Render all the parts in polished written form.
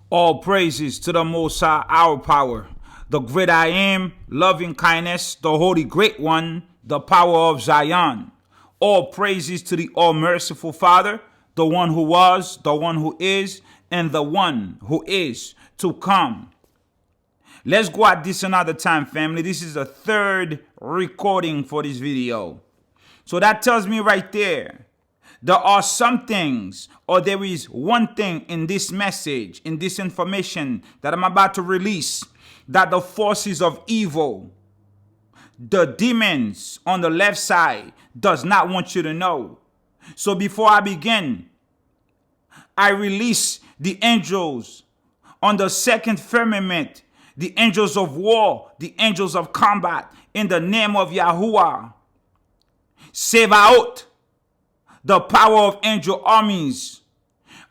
All praises to the Most High, our power, the great I am, loving kindness, the holy great one, the power of Zion. All praises to the all merciful Father, the one who was, the one who is, and the one who is to come. Let's go at this another time, family. This is the third recording for this video. So that tells me right there, there are some things, or there is one thing in this message, in this information that I'm about to release, that the forces of evil, the demons on the left side, does not want you to know. So before I begin, I release the angels on the second firmament, the angels of war, the angels of combat, in the name of Yahuwah. Save out the power of angel armies.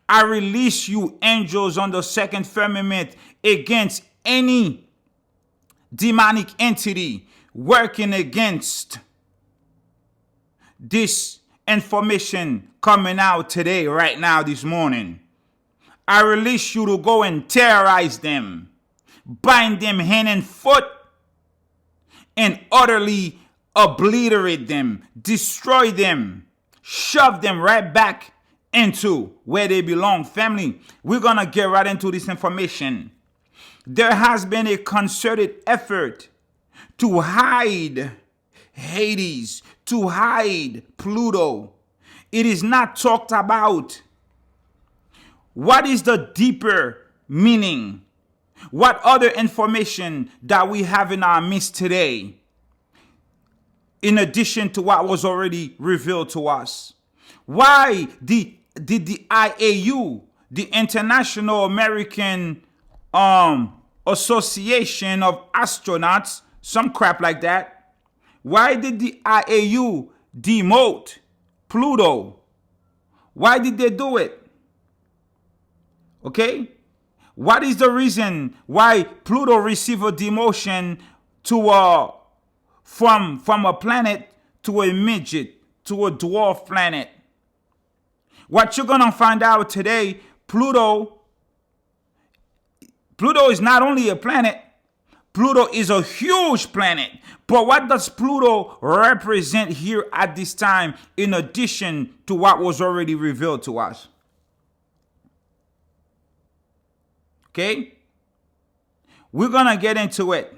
I release you, angels on the second firmament, against any demonic entity working against this information coming out today, right now, this morning. I release you to go and terrorize them, bind them hand and foot, and utterly obliterate them, destroy them, shove them right back into where they belong. Family, we're going to get right into this information. There has been a concerted effort to hide Hades, to hide Pluto. It is not talked about. What is the deeper meaning? What other information that we have in our midst today, in addition to what was already revealed to us? Why did the IAU, the International American Association of Astronauts, some crap like that, why did the IAU demote Pluto? Why did they do it? Okay? What is the reason why Pluto received a demotion to from a planet to a midget, to a dwarf planet? What you're gonna find out today, Pluto is not only a planet, Pluto is a huge planet. But what does Pluto represent here at this time, in addition to what was already revealed to us? Okay? We're going to get into it.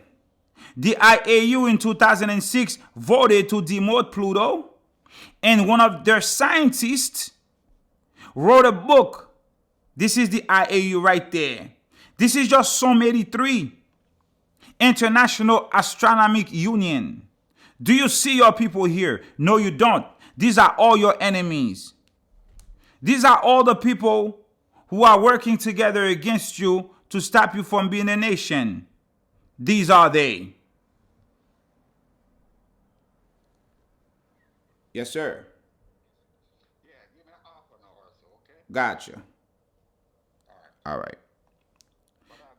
The IAU in 2006 voted to demote Pluto, and one of their scientists wrote a book. This is the IAU right there. This is just Psalm 83, International Astronomical Union. Do you see your people here? No, you don't. These are all your enemies. These are all the people who are working together against you to stop you from being a nation. These are they. Yes, sir. Yeah, give me half an hour or so, okay? Gotcha. All right. All right. What are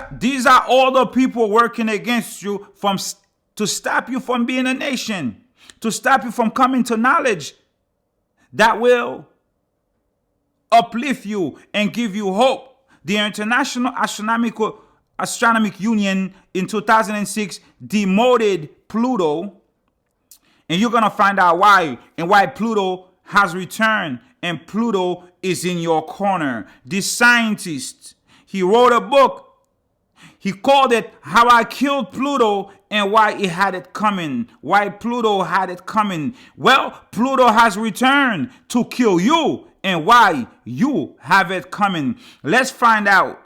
they? These are all the people working against you to stop you from being a nation, to stop you from coming to knowledge that will uplift you and give you hope. The International Astronomical Union in 2006 demoted Pluto, and you're going to find out why, and why Pluto has returned, and Pluto is in your corner. This scientist, he wrote a book. He called it How I Killed Pluto and Why It Had It Coming. Why Pluto had it coming. Well, Pluto has returned to kill you, and why you have it coming. Let's find out.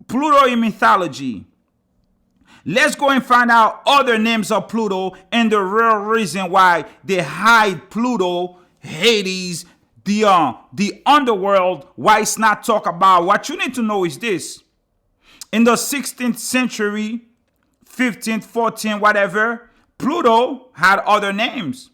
Pluto in mythology. Let's go and find out other names of Pluto and the real reason why they hide Pluto, Hades, the underworld, why it's not talked about. What you need to know is this. In the 16th century, 15th, 14th, whatever, Pluto had other names.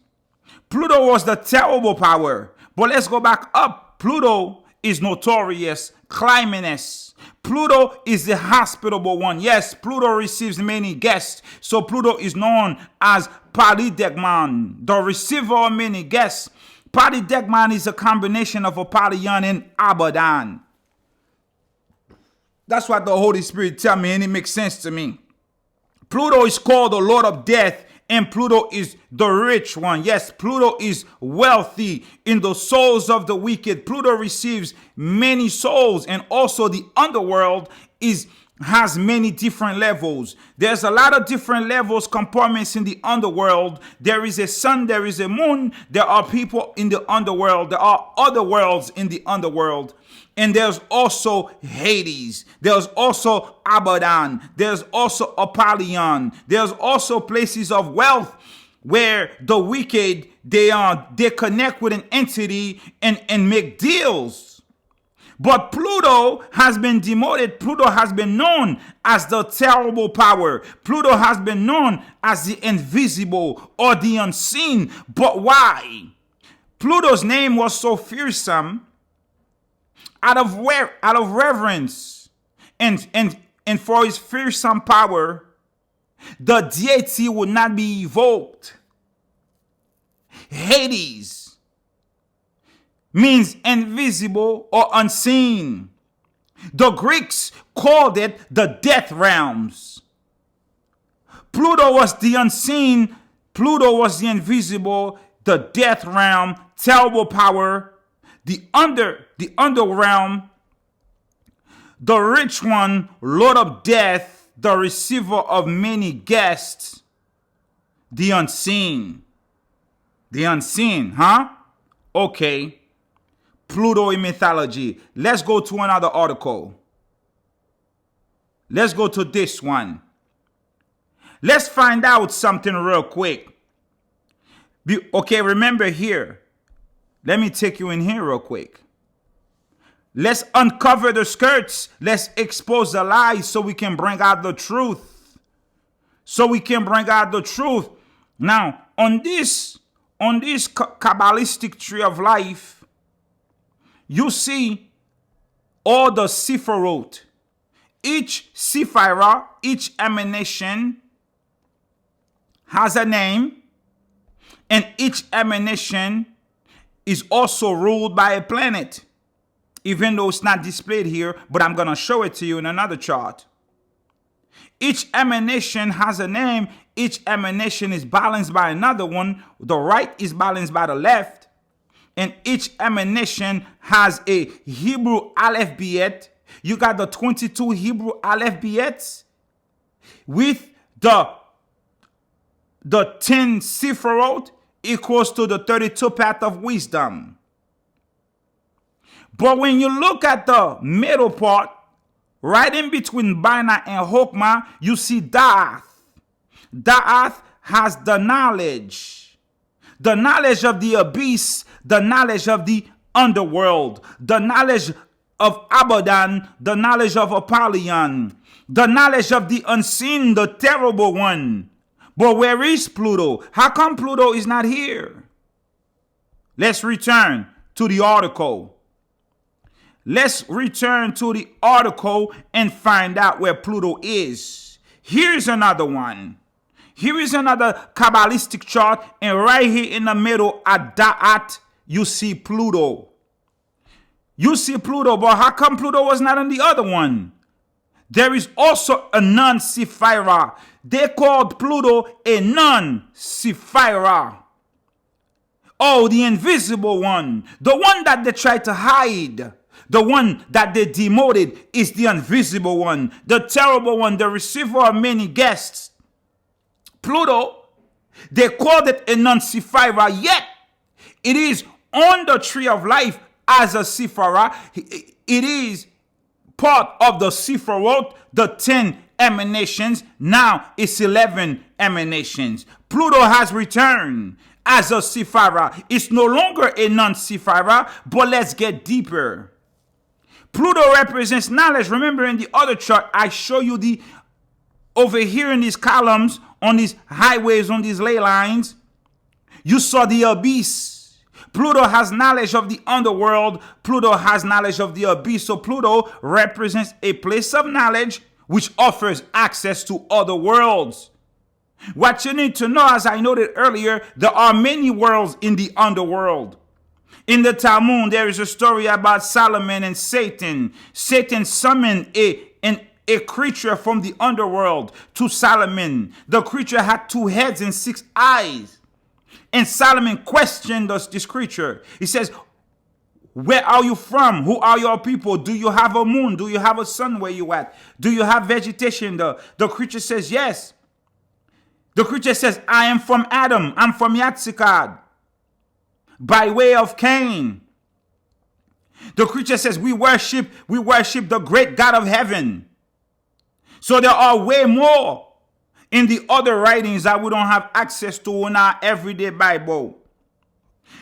Pluto was the terrible power. But let's go back up. Pluto is notorious, climbiness. Pluto is the hospitable one. Yes, Pluto receives many guests. So Pluto is known as Polydecman, the receiver of many guests. Polydecman is a combination of Apollyon and Abaddon. That's what the Holy Spirit tell me, and it makes sense to me. Pluto is called the Lord of Death, and Pluto is the rich one. Yes, Pluto is wealthy in the souls of the wicked. Pluto receives many souls, and also the underworld has many different levels. There's a lot of different levels, compartments in the underworld. There is a sun, there is a moon, there are people in the underworld, there are other worlds in the underworld. And there's also Hades. There's also Abaddon. There's also Apollyon. There's also places of wealth where the wicked, they connect with an entity and make deals. But Pluto has been demoted. Pluto has been known as the terrible power. Pluto has been known as the invisible or the unseen. But why? Pluto's name was so fearsome. Out of reverence and for his fearsome power, the deity would not be evoked. Hades means invisible or unseen. The Greeks called it the death realms. Pluto was the unseen, Pluto was the invisible, the death realm, terrible power. The underrealm, the rich one, Lord of Death, the receiver of many guests, the unseen. The unseen, huh? Okay. Pluto in mythology. Let's go to another article. Let's go to this one. Let's find out something real quick. Okay, remember here. Let me take you in here real quick. Let's uncover the skirts. Let's expose the lies so we can bring out the truth. Now, on this Kabbalistic tree of life, you see all the Sephirot. Each Sephira, each emanation has a name, and each emanation is also ruled by a planet, even though it's not displayed here, but I'm going to show it to you in another chart. Each emanation has a name. Each emanation is balanced by another one. The right is balanced by the left. And each emanation has a Hebrew alphabet. You got the 22 Hebrew alphabets with the 10 Sephirot equals to the 32 path of wisdom. But when you look at the middle part, right in between Bina and Hokmah, you see Da'ath. Da'ath has the knowledge of the abyss, the knowledge of the underworld, the knowledge of Abaddon, the knowledge of Apollyon, the knowledge of the unseen, the terrible one. But where is Pluto? How come Pluto is not here? Let's return to the article. Let's return to the article and find out where Pluto is. Here's another one. Here is another Kabbalistic chart, and right here in the middle at Da'at, you see Pluto. You see Pluto, but how come Pluto was not on the other one? There is also a non-Sephira. They called Pluto a non-Sephira. Oh, the invisible one. The one that they tried to hide. The one that they demoted is the invisible one. The terrible one, the receiver of many guests. Pluto, they called it a non-Sephira, yet it is on the tree of life as a Sephira. It is part of the Sephirot, the 10 emanations. Now it's 11 emanations. Pluto has returned as a Sephira. It's no longer a non-Sephira, but let's get deeper. Pluto represents knowledge. Remember in the other chart, I show you over here in these columns, on these highways, on these ley lines, you saw the abyss. Pluto has knowledge of the underworld. Pluto has knowledge of the abyss. So Pluto represents a place of knowledge which offers access to other worlds. What you need to know, as I noted earlier, there are many worlds in the underworld. In the Talmud, there is a story about Solomon and Satan. Satan summoned a a creature from the underworld to Solomon. The creature had 2 heads and 6 eyes. And Solomon questioned this creature. He says, where are you from? Who are your people? Do you have a moon? Do you have a sun where you at? Do you have vegetation? The creature says, yes. The creature says, I am from Adam. I'm from Yatzikad, by way of Cain. The creature says, we worship the great God of heaven. So there are way more in the other writings that we don't have access to in our everyday Bible.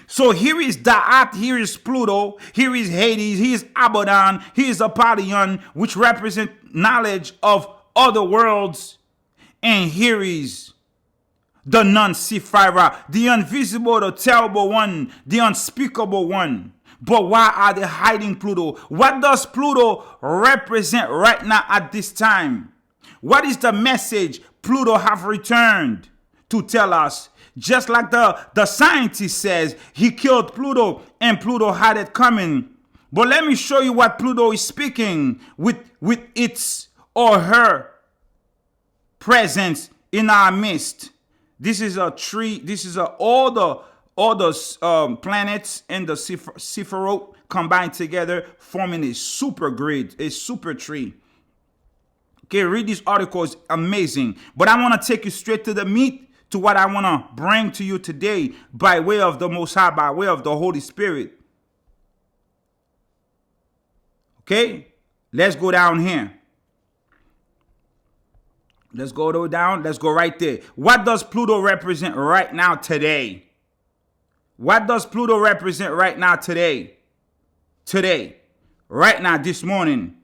So here is Da'at, here is Pluto, here is Hades, here is Abaddon, here is Apollyon, which represent knowledge of other worlds. And here is the non-Sephira, the invisible, the terrible one, the unspeakable one. But why are they hiding Pluto? What does Pluto represent right now at this time? What is the message Pluto have returned to tell us? Just like the scientist says, he killed Pluto and Pluto had it coming. But let me show you what Pluto is speaking with its or her presence in our midst. This is a tree. This is all the planets and the Sephiroth combined together, forming a super grid, a super tree. Okay, read this article. It's amazing. But I want to take you straight to the meat, to what I want to bring to you today by way of the Most High, by way of the Holy Spirit. Okay, let's go down here. Let's go down. Let's go right there. What does Pluto represent right now today? What does Pluto represent right now today? Today, right now, this morning.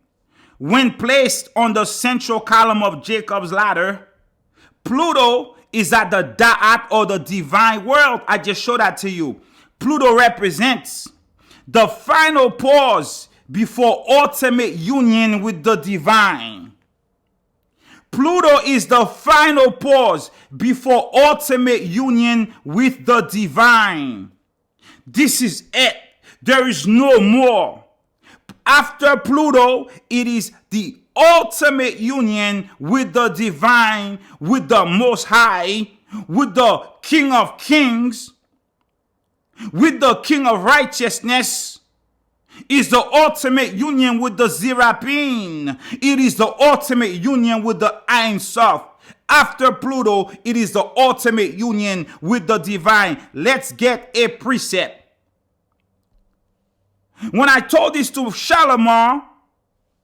When placed on the central column of Jacob's ladder, Pluto is at the Da'at, or the divine world. I just showed that to you. Pluto represents the final pause before ultimate union with the divine. Pluto is the final pause before ultimate union with the divine. This is it. There is no more. After Pluto, it is the ultimate union with the divine, with the Most High, with the King of Kings, with the King of Righteousness. Is the ultimate union with the Zerapin. It is the ultimate union with the Ein Sof. After Pluto, it is the ultimate union with the divine. Let's get a precept. When I told this to Shalimar,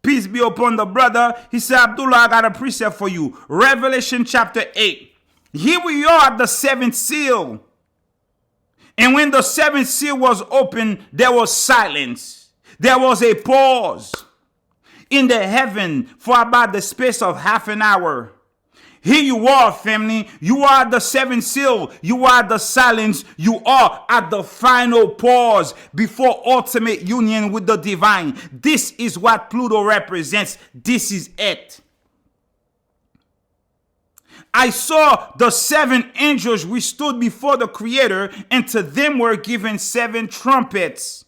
peace be upon the brother, he said, Abdullah, I got a precept for you. Revelation chapter 8. Here we are at the 7th seal. And when the 7th seal was opened, there was silence. There was a pause in the heaven for about the space of half an hour. Here you are, family. You are at the 7th seal. You are at the silence. You are at the final pause before ultimate union with the divine. This is what Pluto represents. This is it. I saw the 7 angels which stood before the Creator, and to them were given 7 trumpets.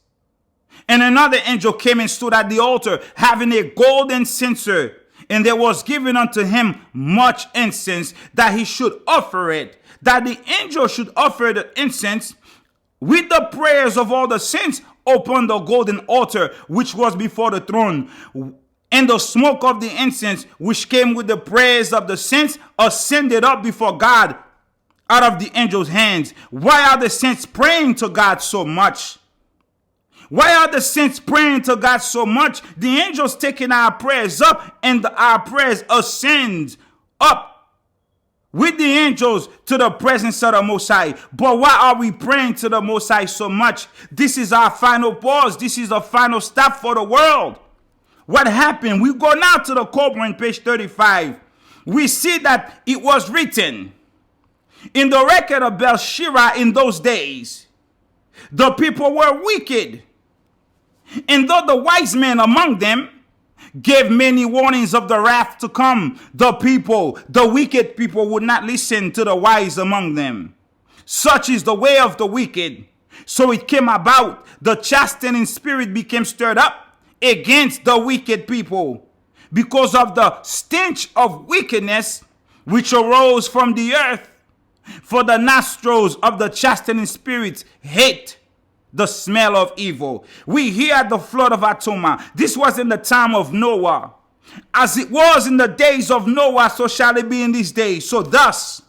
And another angel came and stood at the altar, having a golden censer. And there was given unto him much incense, that he should offer it. That the angel should offer the incense with the prayers of all the saints upon the golden altar, which was before the throne. And the smoke of the incense, which came with the prayers of the saints, ascended up before God out of the angel's hands. Why are the saints praying to God so much? Why are the saints praying to God so much? The angels taking our prayers up, and our prayers ascend up with the angels to the presence of the Most High. But why are we praying to the Most High so much? This is our final pause. This is the final stop for the world. What happened? We go now to the Cobra on page 35. We see that it was written in the record of Belshazzar in those days. The people were wicked. And though the wise men among them gave many warnings of the wrath to come, the wicked people would not listen to the wise among them. Such is the way of the wicked. So it came about, the chastening spirit became stirred up against the wicked people, because of the stench of wickedness which arose from the earth. For the nostrils of the chastening spirits hate the smell of evil. We hear the flood of Atuma. This was in the time of Noah. As it was in the days of Noah, so shall it be in these days. So thus,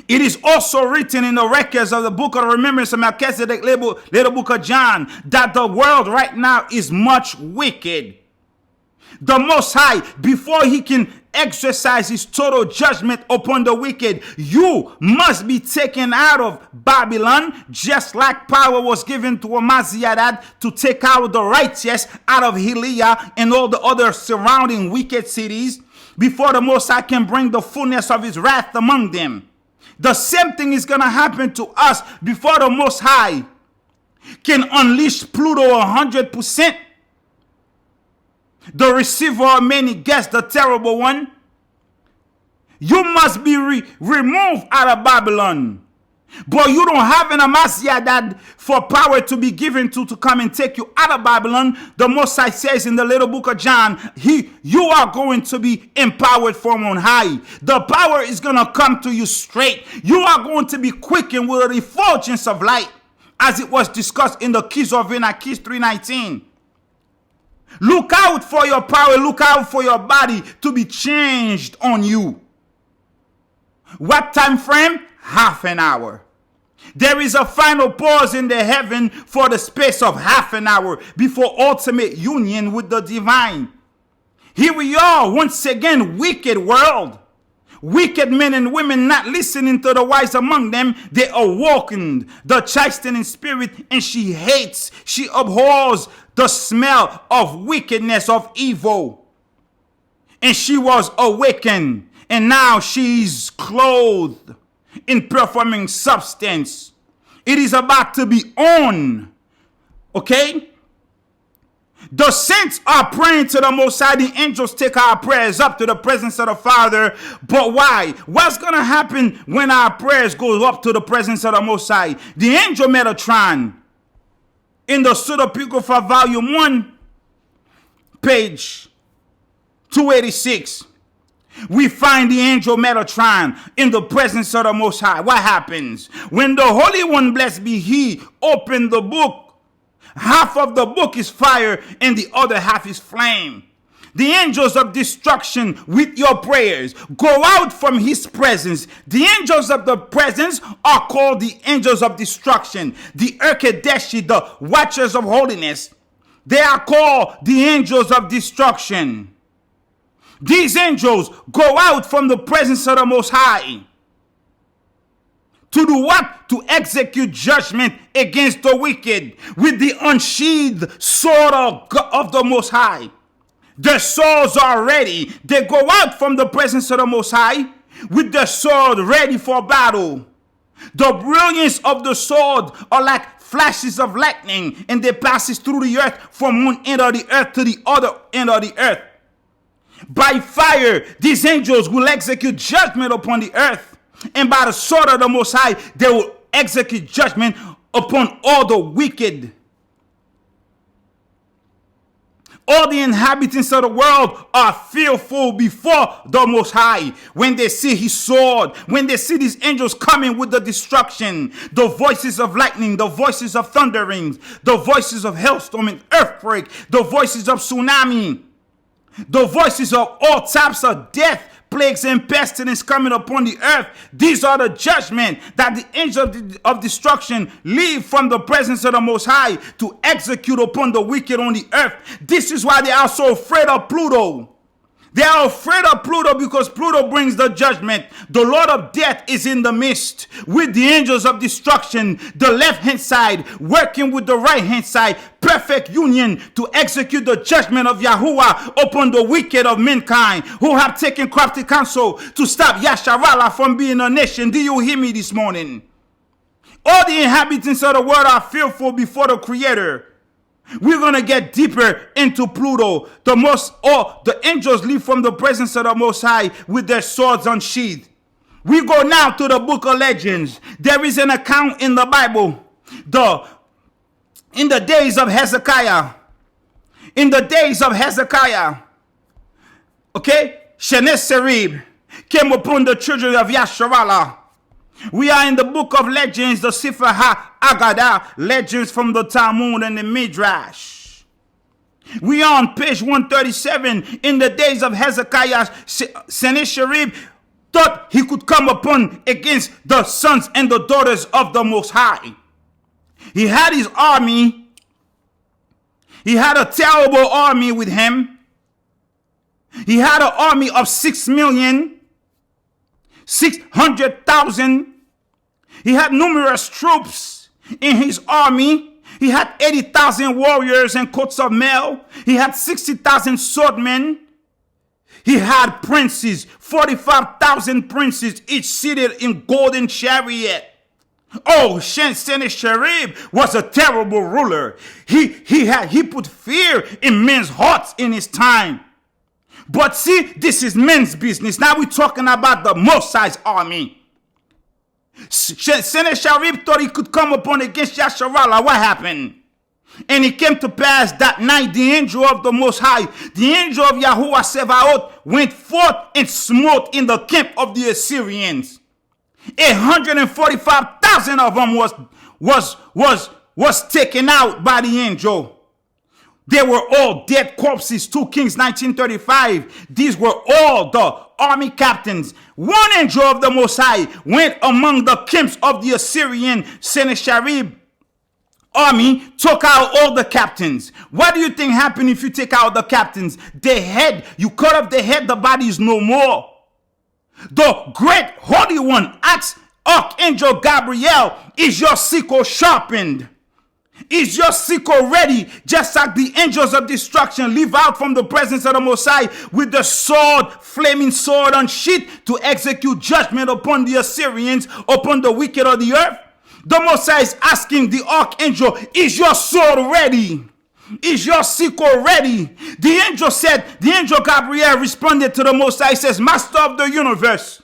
it is also written in the records of the book of remembrance of Melchizedek, little book of John, that the world right now is much wicked. The Most High, before he can exercise his total judgment upon the wicked, you must be taken out of Babylon, just like power was given to Amaziah to take out the righteous out of Hilia and all the other surrounding wicked cities, before the Most High can bring the fullness of his wrath among them. The same thing is going to happen to us before the Most High can unleash Pluto 100%. The receiver of many guests, the terrible one. You must be removed out of Babylon. But you don't have an Amaziah that for power to be given to come and take you out of Babylon. The Most High says in the little book of John, you are going to be empowered from on high. The power is going to come to you straight. You are going to be quickened with a refulgence of light, as it was discussed in the Keys of Enoch, Keys 3:19. Look out for your power. Look out for your body to be changed on you. What time frame? Half an hour. There is a final pause in the heaven for the space of half an hour before ultimate union with the divine. Here we are once again, wicked world. Wicked men and women not listening to the wise among them. They awakened the chastening spirit, and she hates, she abhors the smell of wickedness, of evil. And she was awakened, and now she's clothed in performing substance. It is about to be on. Okay? The saints are praying to the Most High. The angels take our prayers up to the presence of the Father. But why? What's going to happen when our prayers go up to the presence of the Most High? The angel Metatron, in the Pseudepigrapha volume 1, page 286, we find the angel Metatron in the presence of the Most High. What happens? When the Holy One, blessed be He, opened the book, half of the book is fire and the other half is flame. The angels of destruction, with your prayers, go out from his presence. The angels of the presence are called the angels of destruction. The Erkedeshi, the watchers of holiness, they are called the angels of destruction. These angels go out from the presence of the Most High. To do what? To execute judgment against the wicked with the unsheathed sword of the Most High. Their swords are ready. They go out from the presence of the Most High with their sword ready for battle. The brilliance of the sword are like flashes of lightning, and they passes through the earth from one end of the earth to the other end of the earth. By fire, these angels will execute judgment upon the earth. And by the sword of the Most High, they will execute judgment upon all the wicked. All the inhabitants of the world are fearful before the Most High when they see his sword, when they see these angels coming with the destruction, the voices of lightning, the voices of thunderings, the voices of hailstorm and earthquake, the voices of tsunami, the voices of all types of death, plagues and pestilence coming upon the earth. These are the judgment that the angels of destruction leave from the presence of the Most High to execute upon the wicked on the earth. This is why they are so afraid of Pluto. They are afraid of Pluto because Pluto brings the judgment. The Lord of death is in the midst with the angels of destruction, the left-hand side working with the right-hand side, perfect union to execute the judgment of Yahuwah upon the wicked of mankind who have taken crafty counsel to stop Yasharallah from being a nation. Do you hear me this morning? All the inhabitants of the world are fearful before the Creator. We're going to get deeper into Pluto. The angels leave from the presence of the Most High with their swords unsheathed. We go now to the book of Legends. There is an account in the Bible. In the days of Hezekiah. Okay? Sennacherib came upon the children of Yasharallah. We are in the book of legends, the Sefer HaAgada, legends from the Talmud and the Midrash. We are on page 137. In the days of Hezekiah, Sennacherib thought he could come upon against the sons and the daughters of the Most High. He had his army. He had a terrible army with him. He had an army of 6,600,000. He had numerous troops in his army. He had 80,000 warriors and coats of mail. He had 60,000 swordmen. He had princes, 45,000 princes, each seated in golden chariot. Oh, Sennacherib was a terrible ruler. He put fear in men's hearts in his time. But see, this is men's business. Now we're talking about the Most High's army. Sennacherib thought he could come upon against Yasharallah. What happened? And it came to pass that night the angel of the Most High, the angel of Yahuwah Sevaot, went forth and smote in the camp of the Assyrians. 145,000 of them was taken out by the angel. They were all dead corpses. 2 Kings 1935. These were all the army captains. One angel of the Most High went among the camps of the Assyrian Sennacherib army, took out all the captains. What do you think happened if you take out the captains? The head, you cut off the head, the body is no more. The great Holy One asks Archangel Gabriel, is your sickle sharpened? Is your sickle ready? Just like the angels of destruction leave out from the presence of the Most High with the sword, flaming sword unsheathed to execute judgment upon the Assyrians, upon the wicked of the earth. The Most High is asking the archangel, is your sword ready? Is your sickle ready? The angel Gabriel responded to the Most High, says, Master of the universe,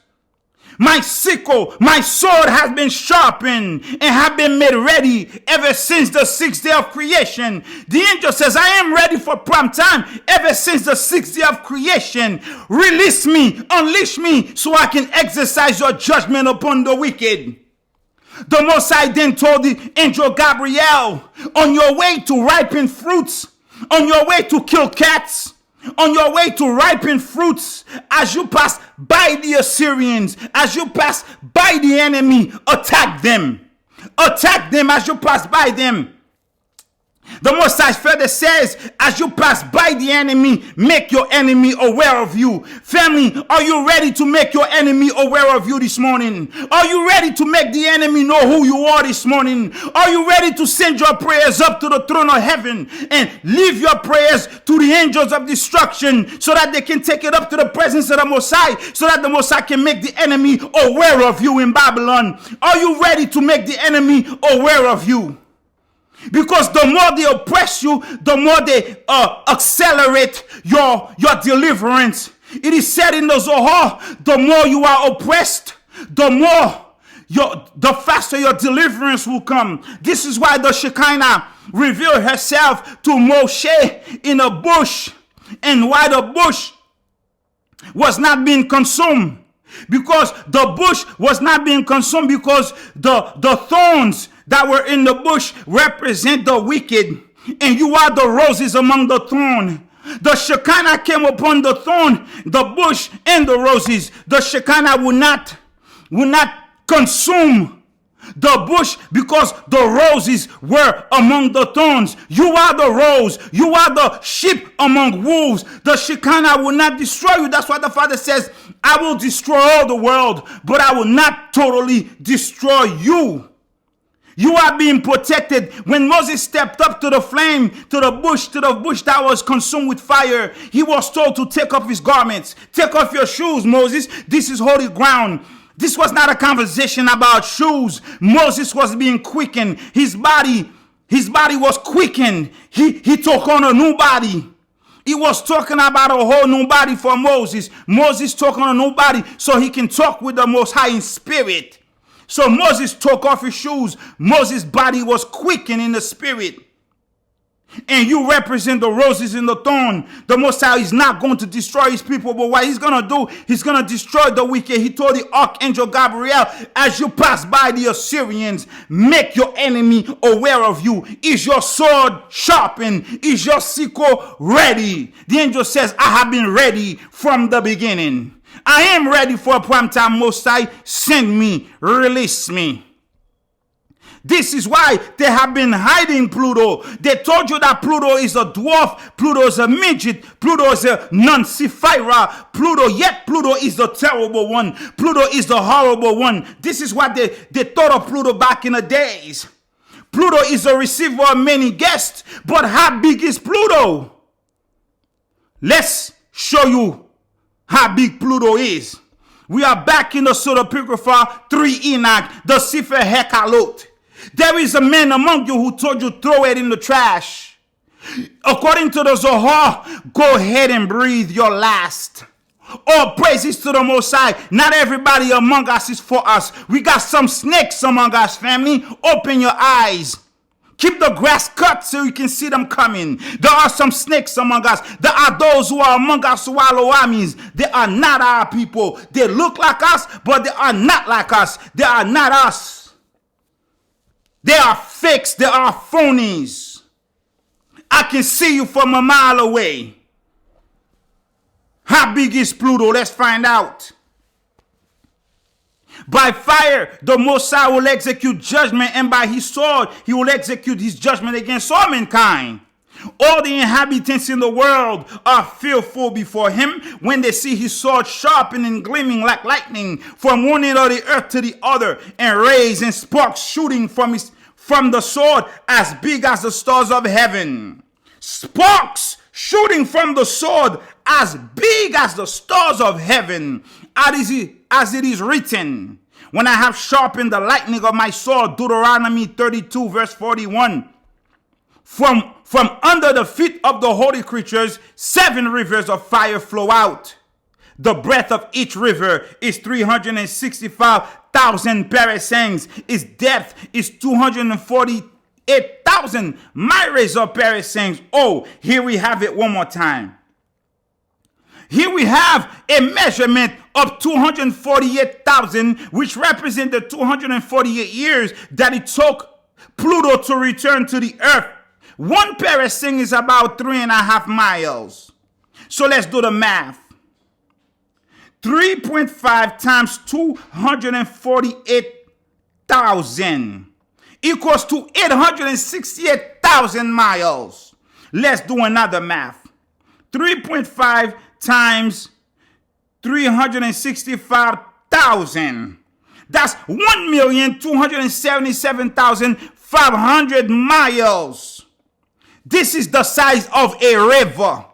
my sickle, my sword has been sharpened and have been made ready ever since the 6th day of creation. The angel says, I am ready for prime time ever since the 6th day of creation. Release me, unleash me, so I can exercise your judgment upon the wicked. The Most High then told the angel Gabriel, on your way to ripen fruits, on your way to kill cats, on your way to ripen fruits, as you pass by the Assyrians, as you pass by the enemy, attack them. Attack them as you pass by them. The Most High further says, as you pass by the enemy, make your enemy aware of you. Family, are you ready to make your enemy aware of you this morning? Are you ready to make the enemy know who you are this morning? Are you ready to send your prayers up to the throne of heaven and leave your prayers to the angels of destruction so that they can take it up to the presence of the Most High, so that the Most High can make the enemy aware of you in Babylon? Are you ready to make the enemy aware of you? Because the more they oppress you, the more they accelerate your deliverance. It is said in the Zohar, the more you are oppressed, the faster your deliverance will come. This is why the Shekinah revealed herself to Moshe in a bush, and why the bush was not being consumed. Because the bush was not being consumed because the thorns that were in the bush represent the wicked, and you are the roses among the thorn. The Shekinah came upon the thorn, the bush, and the roses. The Shekinah will not consume the bush because the roses were among the thorns. You are the rose. You are the sheep among wolves. The Shekinah will not destroy you. That's why the Father says, I will destroy all the world, but I will not totally destroy you. You are being protected. When Moses stepped up to the flame, to the bush that was consumed with fire, he was told to take off his garments. Take off your shoes, Moses. This is holy ground. This was not a conversation about shoes. Moses was being quickened. His body was quickened. He took on a new body. He was talking about a whole new body for Moses. Moses took on a new body so he can talk with the Most High in spirit. So Moses took off his shoes. Moses' body was quickened in the spirit. and you represent the roses and the thorn, the Most High is not going to destroy his people. But what he's going to do, he's going to destroy the wicked. He told the archangel Gabriel, as you pass by the Assyrians, make your enemy aware of you. Is your sword sharpened? Is your sickle ready? The angel says, I have been ready from the beginning. I am ready for a prime time. Most High, send me, release me. This is why they have been hiding Pluto. They told you that Pluto is a dwarf, Pluto is a midget, Pluto is a non-Sephira, yet Pluto is the terrible one. Pluto is the horrible one. This is what they thought of Pluto back in the days. Pluto is a receiver of many guests, but how big is Pluto? Let's show you how big Pluto is. We are back in the Pseudepigrapha 3 Enoch, the Sefer Hekalot. There is a man among you who told you throw it in the trash. According to the Zohar, go ahead and breathe your last. All praises to the Most High. Not everybody among us is for us. We got some snakes among us, family. Open your eyes. Keep the grass cut so you can see them coming. There are some snakes among us. There are those who are among us who are Loamis. They are not our people. They look like us, but they are not like us. They are not us. They are fakes. They are phonies. I can see you from a mile away. How big is Pluto? Let's find out. By fire, the Most High will execute judgment, and by his sword, he will execute his judgment against all mankind. All the inhabitants in the world are fearful before him when they see his sword sharpened and gleaming like lightning from one end of the earth to the other, and rays and sparks shooting from the sword as big as the stars of heaven. Sparks shooting from the sword as big as the stars of heaven, as it is written, when I have sharpened the lightning of my sword, Deuteronomy 32 verse 41. From under the feet of the holy creatures, 7 rivers of fire flow out. The breadth of each river is 365,000 parasangs. Its depth is 248,000 myriads of parasangs. Oh, here we have it one more time. Here we have a measurement of 248,000, which represents the 248 years that it took Pluto to return to the earth. One parasang is about 3.5 miles. So let's do the math. 3.5 times 248,000 equals to 868,000 miles. Let's do another math. 3.5 times 365,000. That's 1,277,500 miles. This is the size of a river.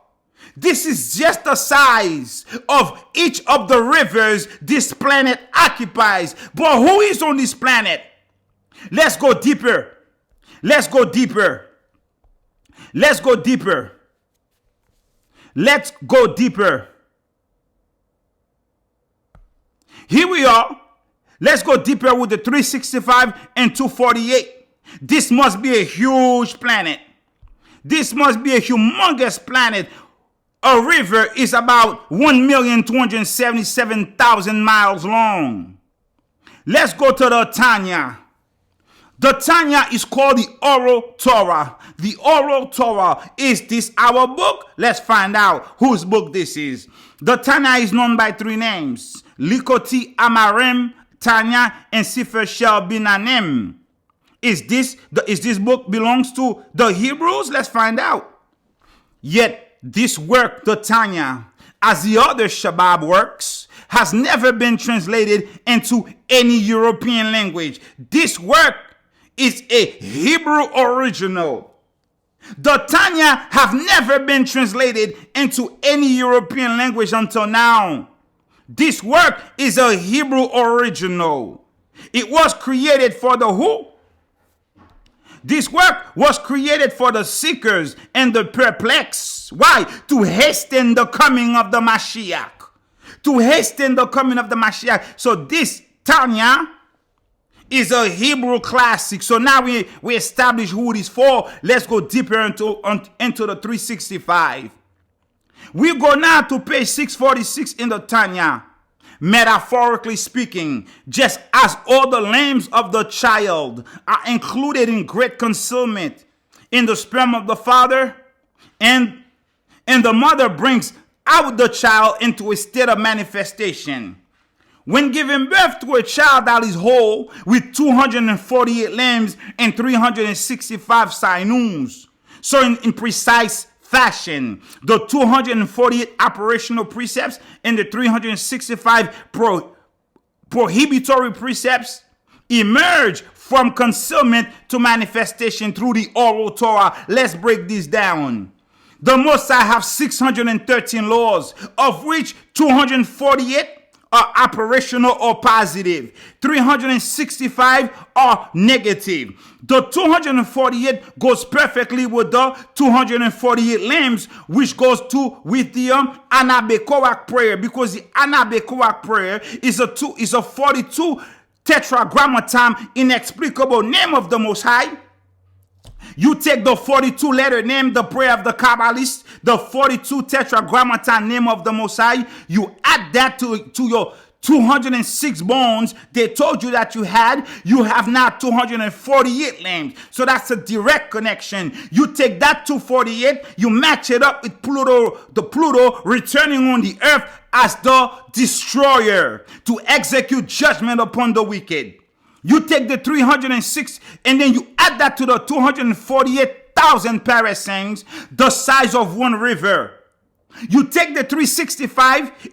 This is just the size of each of the rivers this planet occupies. But who is on this planet? Let's go deeper. Let's go deeper. Let's go deeper. Let's go deeper. Here we are. Let's go deeper with the 365 and 248. This must be a huge planet. This must be a humongous planet. A river is about 1,277,000 miles long. Let's go to the Tanya. The Tanya is called the Oral Torah. The Oral Torah. Is this our book? Let's find out whose book this is. The Tanya is known by 3 names. Likoti Amarim, Tanya, and Sefer Shel Binanim. Is this book belongs to the Hebrews? Let's find out. Yet this work, the Tanya, as the other Shabbat works, has never been translated into any European language. This work is a Hebrew original. The Tanya have never been translated into any European language until now. This work is a Hebrew original. It was created for the who? This work was created for the seekers and the perplexed. Why? To hasten the coming of the Mashiach. To hasten the coming of the Mashiach. So this Tanya is a Hebrew classic. So now we establish who it is for. Let's go deeper into the 365. We go now to page 646 in the Tanya. Metaphorically speaking, just as all the limbs of the child are included in great concealment in the sperm of the father, and the mother brings out the child into a state of manifestation. When giving birth to a child that is whole with 248 limbs and 365 sinews. So in precise fashion, the 248 operational precepts and the 365 prohibitory precepts emerge from concealment to manifestation through the oral Torah. Let's break this down. The Most High have 613 laws, of which 248 are operational or positive. 365 are negative. The 248 goes perfectly with the 248 limbs, which goes with the Anabekoak prayer, because the Anabekoak prayer is a 42 tetragrammaton inexplicable name of the Most High. You take the 42 letter name, the prayer of the Kabbalist, the 42 tetragrammaton name of the Most High, you add that to your 206 bones they told you that you have now 248 limbs. So that's a direct connection. You take that 248, you match it up with Pluto returning on the earth as the destroyer to execute judgment upon the wicked. You take the 306 and then you add that to the 248,000 parasangs, the size of one river. You take the 365,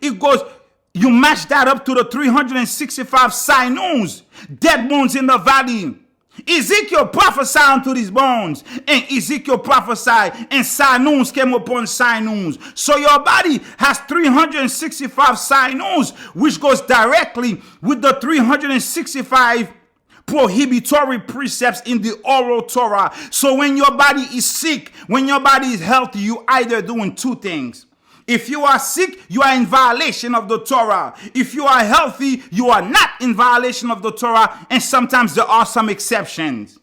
you match that up to the 365 sinews, dead bones in the valley. Ezekiel prophesied unto these bones, and Ezekiel prophesied, and sinews came upon sinews. So your body has 365 sinews, which goes directly with the 365 prohibitory precepts in the oral Torah. So when your body is sick, when your body is healthy, you either doing two things. If you are sick, you are in violation of the Torah. If you are healthy, you are not in violation of the Torah, and sometimes there are some exceptions.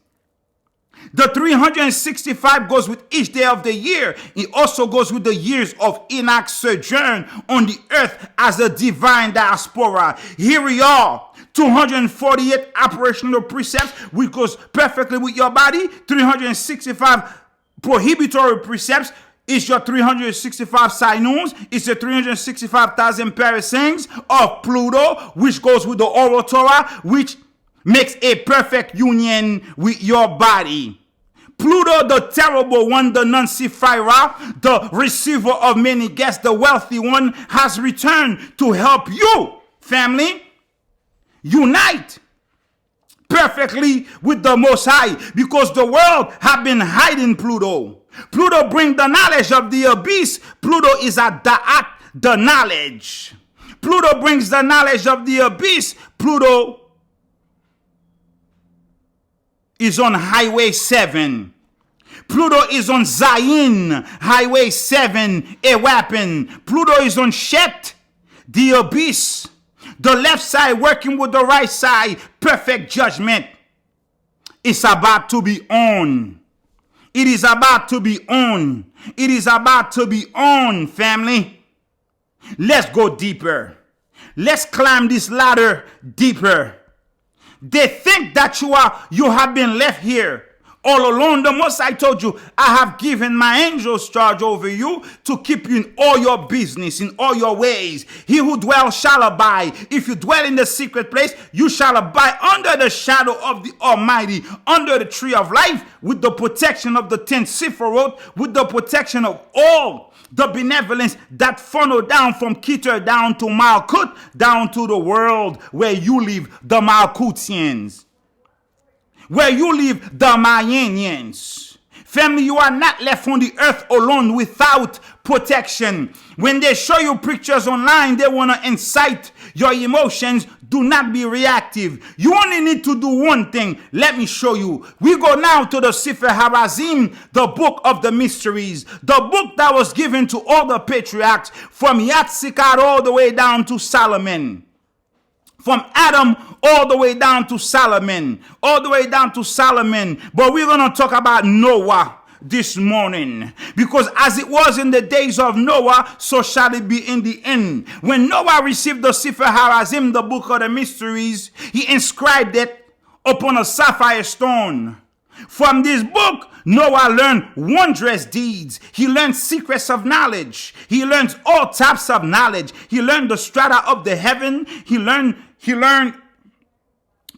The 365 goes with each day of the year. It also goes with the years of Enoch's sojourn on the earth as a divine diaspora. Here we are, 248 operational precepts, which goes perfectly with your body. 365 prohibitory precepts is your 365 sinews. It's the 365,000 parasangs of Pluto, which goes with the oral Torah, which makes a perfect union with your body. Pluto, the terrible one, the Nuncifier, the receiver of many guests, the wealthy one, has returned to help you, family, unite perfectly with the Most High, because the world have been hiding Pluto. Pluto brings the knowledge of the abyss. Pluto is a da'at, the knowledge. Pluto brings the knowledge of the abyss. Pluto is on Highway 7. Pluto is on Zayin, Highway 7, a weapon. Pluto is on Shet, the abyss. The left side working with the right side, perfect judgment. It's about to be on. It is about to be on. It is about to be on, family. Let's go deeper. Let's climb this ladder deeper. They think that you have been left here all alone. The Most High told you, I have given my angels charge over you to keep you in all your business, in all your ways. He who dwells shall abide. If you dwell in the secret place, you shall abide under the shadow of the Almighty, under the tree of life, with the protection of the 10 Sephiroth, with the protection of all the benevolence that funnel down from Keter down to Malkut, down to the world where you live, the Malkutians, where you live, the Mayanians. Family, you are not left on the earth alone without protection. When they show you pictures online, they want to incite your emotions. Do not be reactive. You only need to do one thing. Let me show you. We go now to the Sefer Harazim, the book of the mysteries, the book that was given to all the patriarchs from Yatzikar all the way down to Solomon. From Adam all the way down to Solomon. All the way down to Solomon. But we're going to talk about Noah this morning, because as it was in the days of Noah, so shall it be in the end. When Noah received the Sefer Harazim, the book of the mysteries, he inscribed it upon a sapphire stone. From this book, Noah learned wondrous deeds. He learned secrets of knowledge. He learned all types of knowledge. He learned the strata of the heaven. He learned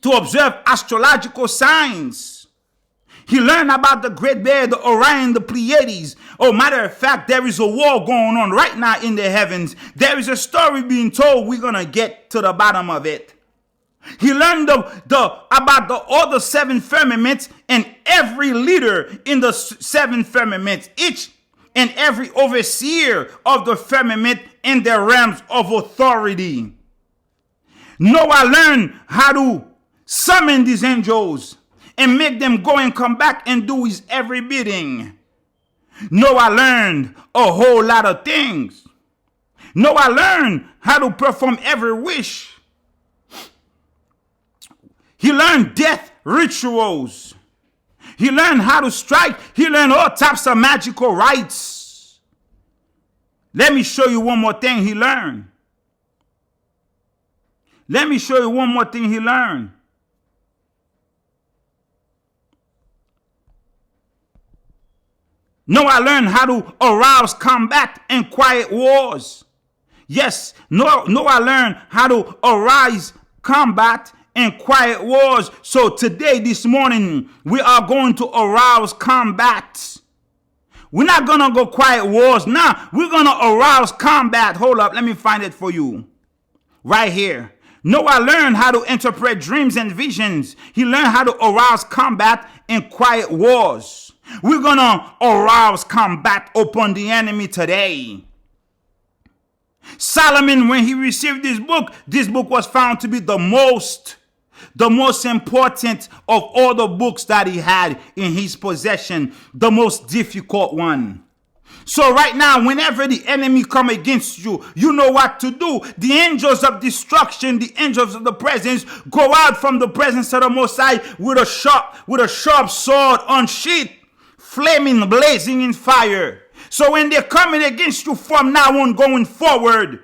to observe astrological signs. He learned about the Great Bear, the Orion, the Pleiades. Oh, matter of fact, there is a war going on right now in the heavens. There is a story being told. We're going to get to the bottom of it. He learned about all the seven firmaments and every leader in the seven firmaments, each and every overseer of the firmament in their realms of authority. Noah learned how to summon these angels and make them go and come back and do his every bidding. Noah learned a whole lot of things. Noah learned how to perform every wish. He learned death rituals. He learned how to strike. He learned all types of magical rites. Let me show you one more thing he learned. Let me show you one more thing he learned. Noah learned how to arouse combat and quiet wars. Yes, Noah learned how to arise combat and quiet wars. So today, this morning, we are going to arouse combat. We're not going to go quiet wars. Now, we're going to arouse combat. Hold up, let me find it for you. Right here. Noah learned how to interpret dreams and visions. He learned how to arouse combat and quiet wars. We're going to arouse combat upon the enemy today. Solomon, when he received this book was found to be the most important of all the books that he had in his possession, the most difficult one. So right now, whenever the enemy come against you, you know what to do. The angels of destruction, the angels of the presence, go out from the presence of the Most High with a sharp sword unsheathed, flaming, blazing in fire. So when they're coming against you from now on going forward,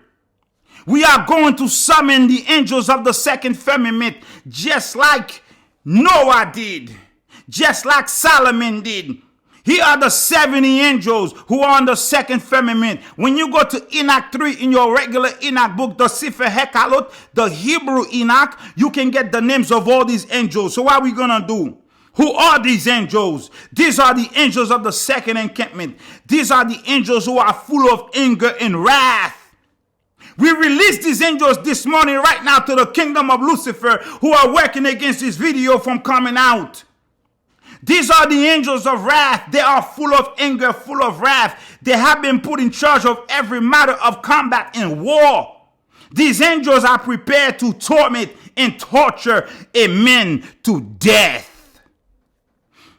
we are going to summon the angels of the second firmament, just like Noah did, just like Solomon did. Here are the 70 angels who are on the second firmament. When you go to Enoch 3 in your regular Enoch book, the Sefer Hekalot, the Hebrew Enoch, you can get the names of all these angels. So what are we going to do? Who are these angels? These are the angels of the second encampment. These are the angels who are full of anger and wrath. We release these angels this morning right now to the kingdom of Lucifer who are working against this video from coming out. These are the angels of wrath. They are full of anger, full of wrath. They have been put in charge of every matter of combat and war. These angels are prepared to torment and torture a man to death.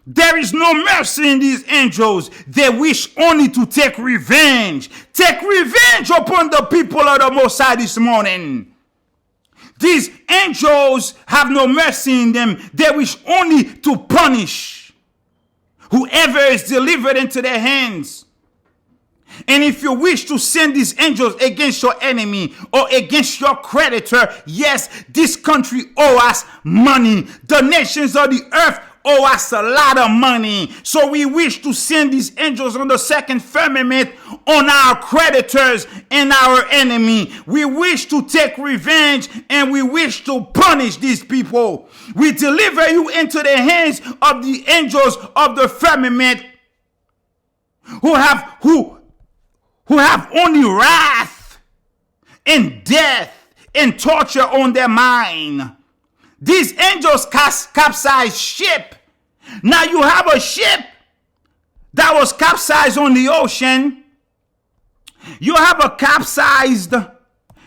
There is no mercy in these angels. They wish only to take revenge. Take revenge upon the people of the Most High this morning. These angels have no mercy in them. They wish only to punish whoever is delivered into their hands. And if you wish to send these angels against your enemy or against your creditor, yes, this country owes us money. The nations of the earth owe us a lot of money. So we wish to send these angels on the second firmament on our creditors and our enemy. We wish to take revenge and we wish to punish these people. We deliver you into the hands of the angels of the firmament who have only wrath and death and torture on their mind. These angels capsized ship. Now you have a ship that was capsized on the ocean. You have a capsized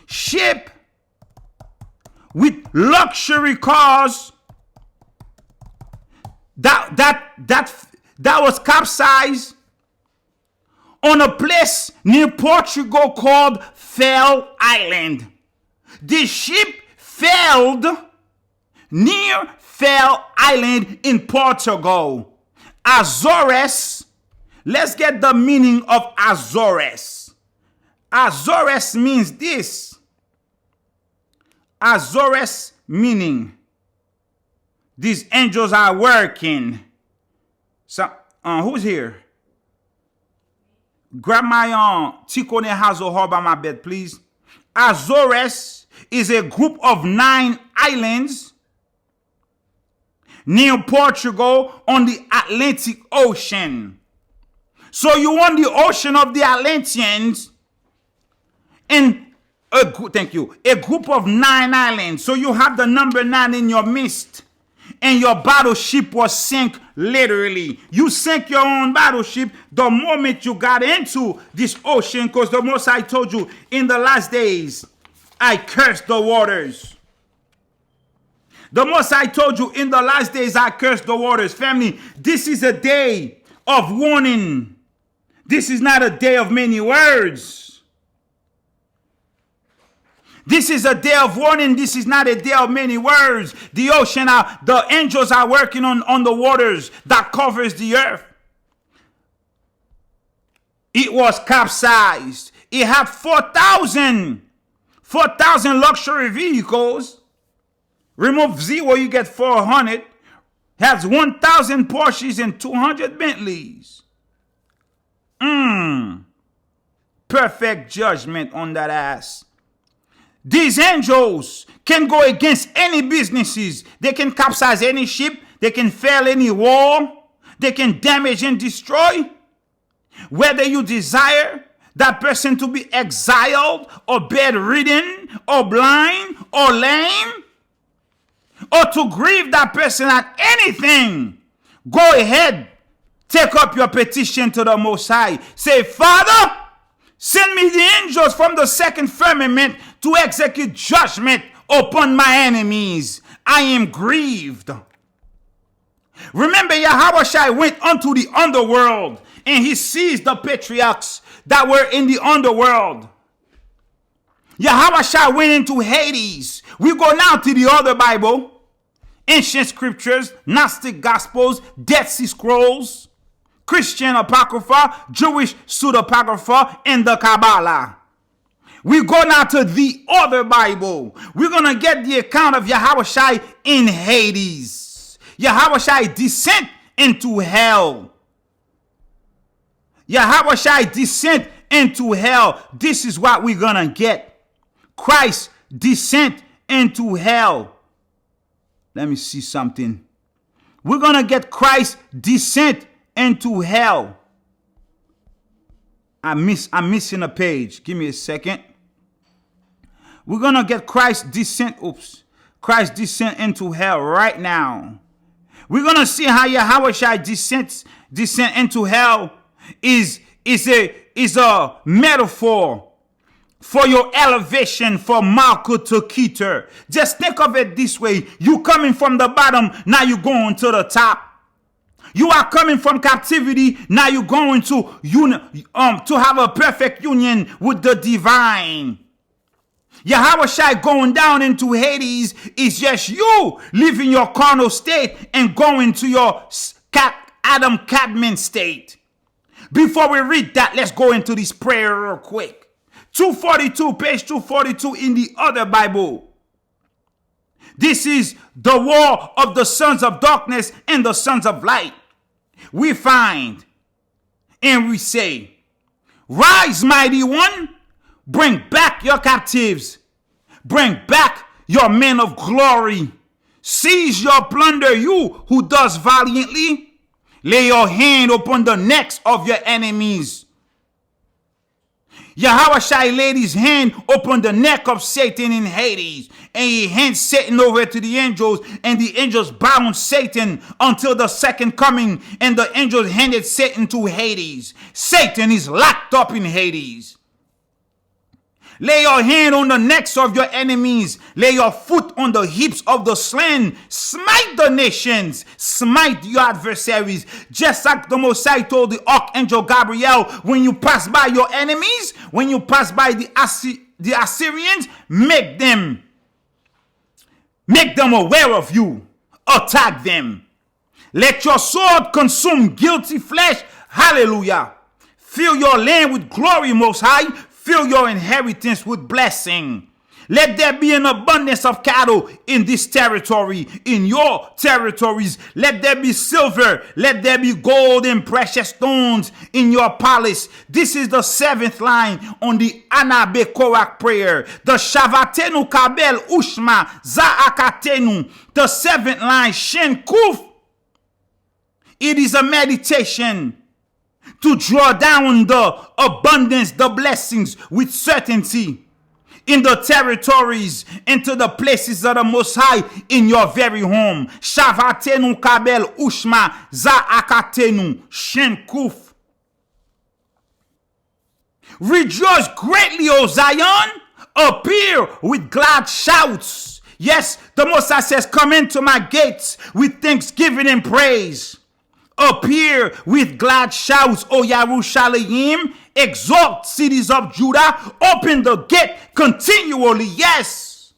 ship with luxury cars that was capsized on a place near Portugal called Fell Island. This ship failed near Fell Island in Portugal. Azores. Let's get the meaning of Azores. Azores means this. Azores meaning these angels are working. So, who's here? Grab my Tikone Hazo by my bed, please. Azores is a group of 9 islands near Portugal on the Atlantic Ocean. So you want the ocean of the Atlanteans in a group of 9 islands. So you have the number 9 in your midst. And your battleship was sink literally. You sank your own battleship the moment you got into this ocean, because the Most High told you in the last days, I cursed the waters. The Most High told you in the last days, I cursed the waters. Family, this is a day of warning. This is not a day of many words. This is a day of warning. This is not a day of many words. The ocean, the angels are working on the waters that covers the earth. It was capsized. It had 4,000 luxury vehicles. Remove 0, you get 400. Has 1,000 Porsches and 200 Bentleys. Perfect judgment on that ass. These angels can go against any businesses. They can capsize any ship. They can fail any wall. They can damage and destroy. Whether you desire that person to be exiled or bedridden or blind or lame, or to grieve that person at anything, go ahead. Take up your petition to the Most High. Say, Father, send me the angels from the second firmament to execute judgment upon my enemies. I am grieved. Remember, Yahushua went unto the underworld and he seized the patriarchs that were in the underworld. Yahushua went into Hades. We go now to the other Bible, ancient scriptures, Gnostic Gospels, Dead Sea Scrolls, Christian Apocrypha, Jewish Pseudo-Apocrypha, and the Kabbalah. We go now to the other Bible. We're going to get the account of Yahushua in Hades. Yahushua descent into hell. Yahushua descent into hell. This is what we're going to get. Christ descent into hell. Let me see something. We're going to get Christ descent into hell. I'm missing a page. Give me a second. We're going to get Christ descent into hell right now. We're going to see how Yahushua descent into hell is a metaphor for your elevation from Malkut to Keter. Just think of it this way. You coming from the bottom, now you're going to the top. You are coming from captivity, now you're going to have a perfect union with the divine. Yahushua going down into Hades is just you leaving your carnal state and going to your Adam Cadman state. Before we read that, let's go into this prayer real quick. 242, page 242 in the other Bible. This is the war of the sons of darkness and the sons of light. We find and we say, rise, mighty one, bring back your captives, bring back your men of glory, seize your plunder, you who does valiantly, lay your hand upon the necks of your enemies. Yahushua laid his hand upon the neck of Satan in Hades, and he handed Satan over to the angels, and the angels bound Satan until the second coming, and the angels handed Satan to Hades. Satan is locked up in Hades. Lay your hand on the necks of your enemies. Lay your foot on the hips of the slain. Smite the nations. Smite your adversaries. Just like the Most High told the Archangel Gabriel, when you pass by your enemies, when you pass by the Assyrians, make them Make them aware of you. Attack them. Let your sword consume guilty flesh. Hallelujah. Fill your land with glory, Most High. Fill your inheritance with blessing. Let there be an abundance of cattle in this territory, in your territories. Let there be silver. Let there be gold and precious stones in your palace. This is the 7th line on the Anabe Korak prayer. The Shavatenu Kabel Ushma Zaakatenu. The 7th line, Shen Kuf. It is a meditation to draw down the abundance, the blessings with certainty in the territories, into the places of the Most High, in your very home. Shavatenu kabel ushma zaakatenu shenkuf. Rejoice greatly, O Zion. Appear with glad shouts. Yes, the Most High says, come into my gates with thanksgiving and praise. Appear with glad shouts, O Yerushalayim. Exalt, cities of Judah. Open the gate continually. Yes.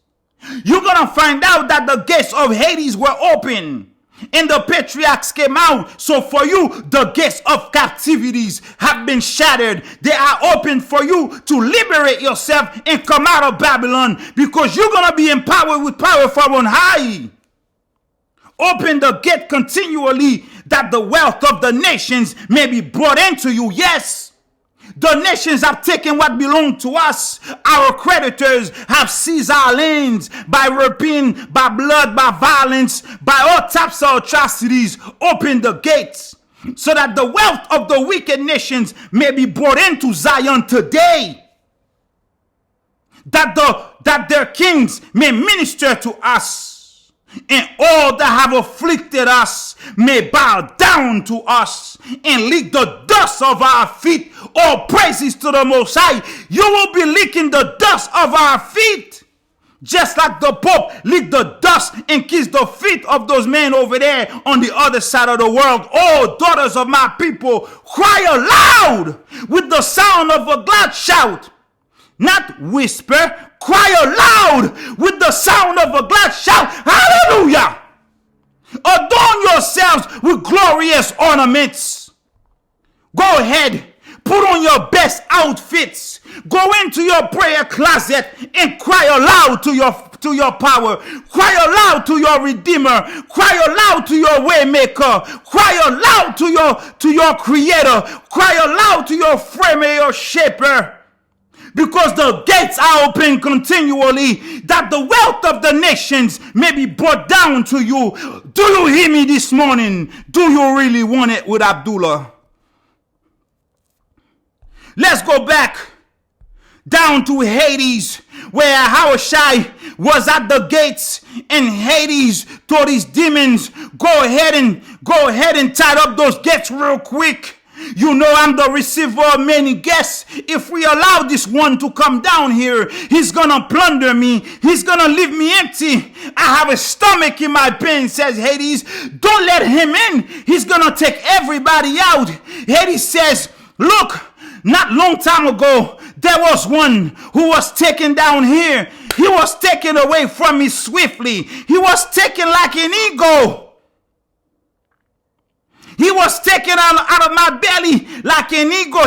You're going to find out that the gates of Hades were open and the patriarchs came out. So for you, the gates of captivities have been shattered. They are open for you to liberate yourself and come out of Babylon, because you're going to be empowered with power from on high. Open the gate continually, that the wealth of the nations may be brought into you. Yes. The nations have taken what belonged to us. Our creditors have seized our lands by rapine, by blood, by violence, by all types of atrocities. Open the gates so that the wealth of the wicked nations may be brought into Zion today. That their kings may minister to us. And all that have afflicted us may bow down to us and lick the dust of our feet. All praises to the Most High. You will be licking the dust of our feet, just like the Pope licked the dust and kissed the feet of those men over there on the other side of the world. Oh, daughters of my people, cry aloud with the sound of a glad shout. Not whisper. Cry aloud with the sound of a glad shout. Hallelujah. Adorn yourselves with glorious ornaments. Go ahead. Put on your best outfits. Go into your prayer closet and cry aloud to your power. Cry aloud to your Redeemer. Cry aloud to your Waymaker. Cry aloud to your Creator. Cry aloud to your Framer, your Shaper. Because the gates are open continually, that the wealth of the nations may be brought down to you. Do you hear me this morning? Do you really want it with Abdullah? Let's go back down to Hades, where Hawashai was at the gates, and Hades told his demons, go ahead and tie up those gates real quick. You know I'm the receiver of many guests. If we allow this one to come down here, he's gonna plunder me. He's gonna leave me empty. I have a stomach in my pain, says Hades. Don't let him in. He's gonna take everybody out. Hades says, look, not long time ago, there was one who was taken down here. He was taken away from me swiftly. He was taken like an eagle. He was taken out of my belly like an eagle.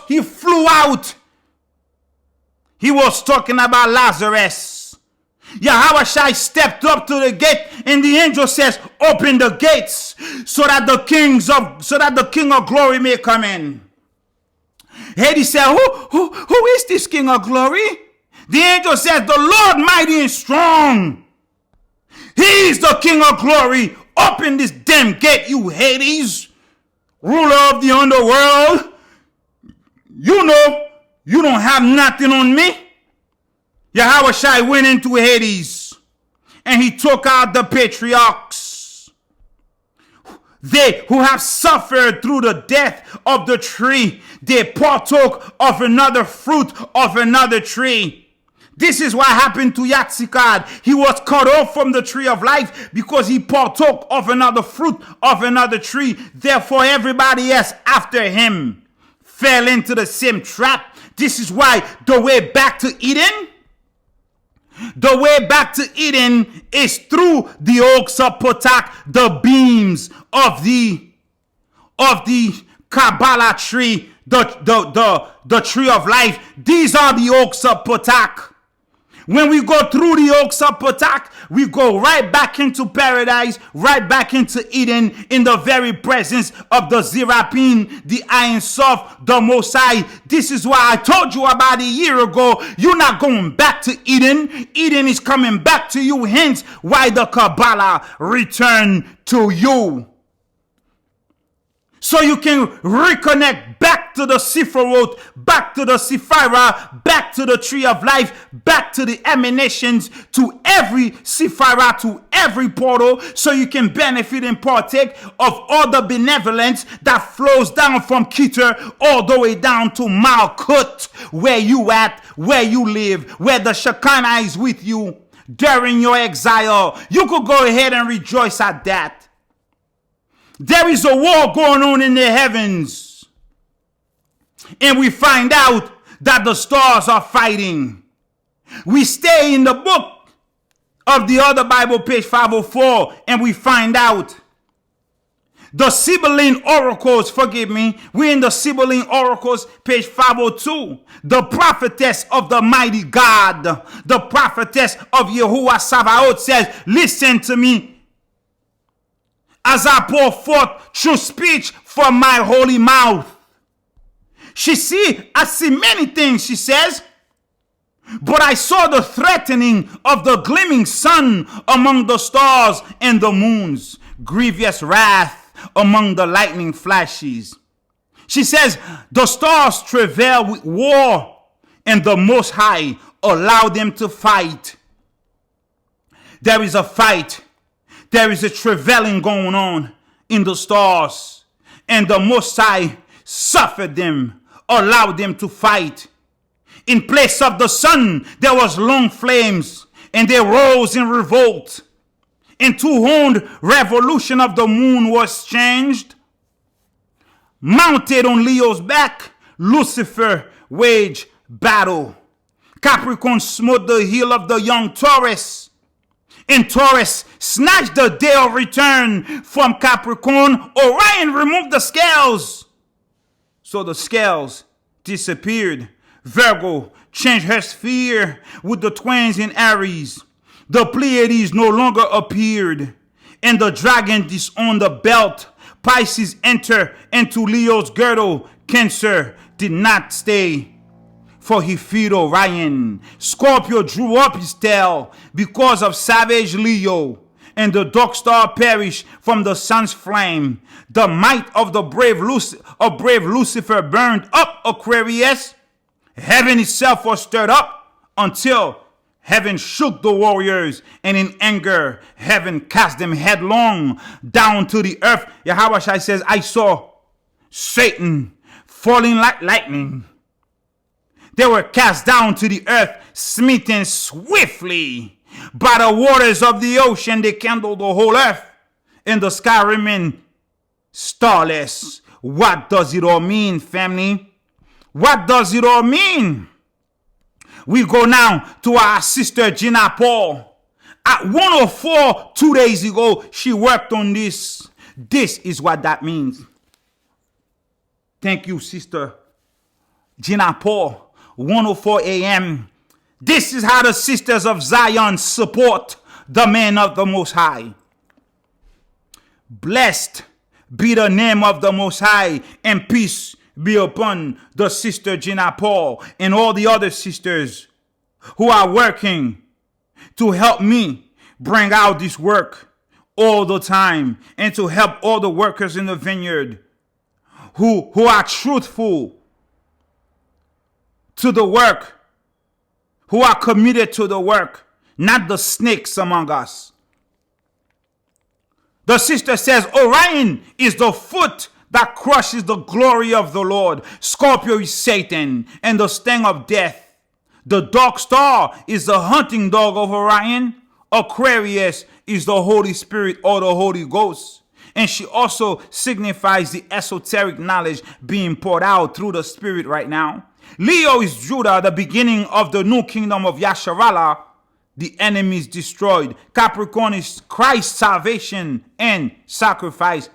He flew out. He was talking about Lazarus. Yahweh stepped up to the gate, and the angel says, open the gates so that the King of glory may come in. Hades said, who is this King of glory? The angel says, the Lord mighty and strong. He is the King of glory. Open this damn gate, you Hades, ruler of the underworld. You know, you don't have nothing on me. Yahweh went into Hades, and he took out the patriarchs. They who have suffered through the death of the tree, they partook of another fruit of another tree. This is what happened to Yatzikad. He was cut off from the tree of life because he partook of another fruit of another tree. Therefore, everybody else after him fell into the same trap. This is why the way back to Eden, The way back to Eden is through the oaks of Potak, the beams of the Kabbalah tree, the tree of life. These are the oaks of Potak. When we go through the oaks of Potak, we go right back into paradise, right back into Eden, in the very presence of the Zerapin, the Ein Sof, the Most High. This is why I told you about a year ago, you're not going back to Eden. Eden is coming back to you, hence why the Kabbalah returned to you. So you can reconnect back to the Sephiroth, back to the Sephira, back to the tree of life, back to the emanations, to every Sephira, to every portal, so you can benefit and partake of all the benevolence that flows down from Keter all the way down to Malkut, where you at, where you live, where the Shekinah is with you during your exile. You could go ahead and rejoice at that. There is a war going on in the heavens. And we find out that the stars are fighting. We stay in the book of the other Bible, page 504, and we find out the Sibylline oracles, forgive me, we're in the Sibylline oracles, page 502. The prophetess of the mighty God, the prophetess of Yahuwah Sabaoth says, listen to me, as I pour forth true speech from my holy mouth. I see many things, she says, but I saw the threatening of the gleaming sun among the stars and the moons, grievous wrath among the lightning flashes. She says, the stars travail with war, and the Most High allow them to fight. There is a fight. There is a travailing going on in the stars, and the Most High suffered them, allowed them to fight. In place of the sun, there was long flames, and they rose in revolt. And two-horned revolution of the moon was changed. Mounted on Leo's back, Lucifer waged battle. Capricorn smote the heel of the young Taurus. And Taurus snatched the day of return from Capricorn. Orion removed the scales. So the scales disappeared. Virgo changed her sphere with the twins in Aries. The Pleiades no longer appeared. And the dragon disowned the belt. Pisces entered into Leo's girdle. Cancer did not stay, for he feared Orion. Scorpio drew up his tail because of savage Leo, and the dark star perished from the sun's flame. The might of the brave Lucifer burned up Aquarius. Heaven itself was stirred up until heaven shook the warriors, and in anger heaven cast them headlong down to the earth. Yahweh Shai says, I saw Satan falling like lightning. They were cast down to the earth, smitten swiftly by the waters of the ocean. They kindled the whole earth, and the sky remained starless. What does it all mean, family? What does it all mean? We go now to our sister Gina Paul. At 104 2 days ago, she worked on this. This is what that means. Thank you, sister Gina Paul. 104 a.m. This is how the sisters of Zion support the man of the Most High. Blessed be the name of the Most High, and peace be upon the sister Gina Paul and all the other sisters who are working to help me bring out this work all the time, and to help all the workers in the vineyard who are truthful to the work, who are committed to the work, not the snakes among us. The sister says, Orion is the foot that crushes the glory of the Lord. Scorpio is Satan and the sting of death. The dark star is the hunting dog of Orion. Aquarius is the Holy Spirit or the Holy Ghost. And she also signifies the esoteric knowledge being poured out through the Spirit right now. Leo is Judah, the beginning of the new kingdom of Yasharallah. the enemy is destroyed. Capricorn is Christ's salvation and sacrifice.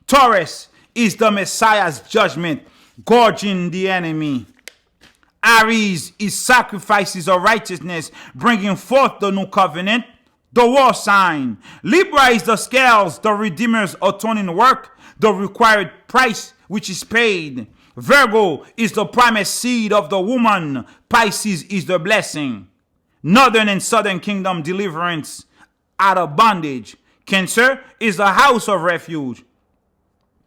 Taurus is the Messiah's judgment, gorging the enemy. Aries is sacrifices of righteousness, bringing forth the new covenant. The war sign. Libra is the scales, the Redeemer's atoning work, the required price which is paid. Virgo is the promised seed of the woman. Pisces is the blessing. Northern and Southern Kingdom deliverance out of bondage. Cancer is the house of refuge.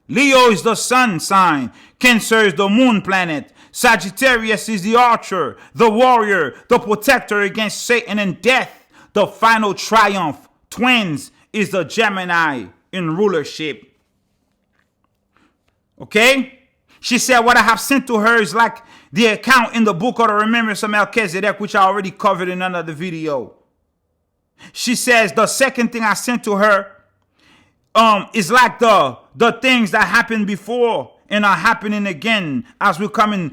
Leo is the sun sign. Cancer is the moon planet. Sagittarius is the archer, the warrior, the protector against Satan and death. The final triumph. Twins is the Gemini in rulership. Okay? She said, what I have sent to her is like the account in the book of the Remembrance of Melchizedek, which I already covered in another video. She says, the second thing I sent to her is like the things that happened before and are happening again as we're coming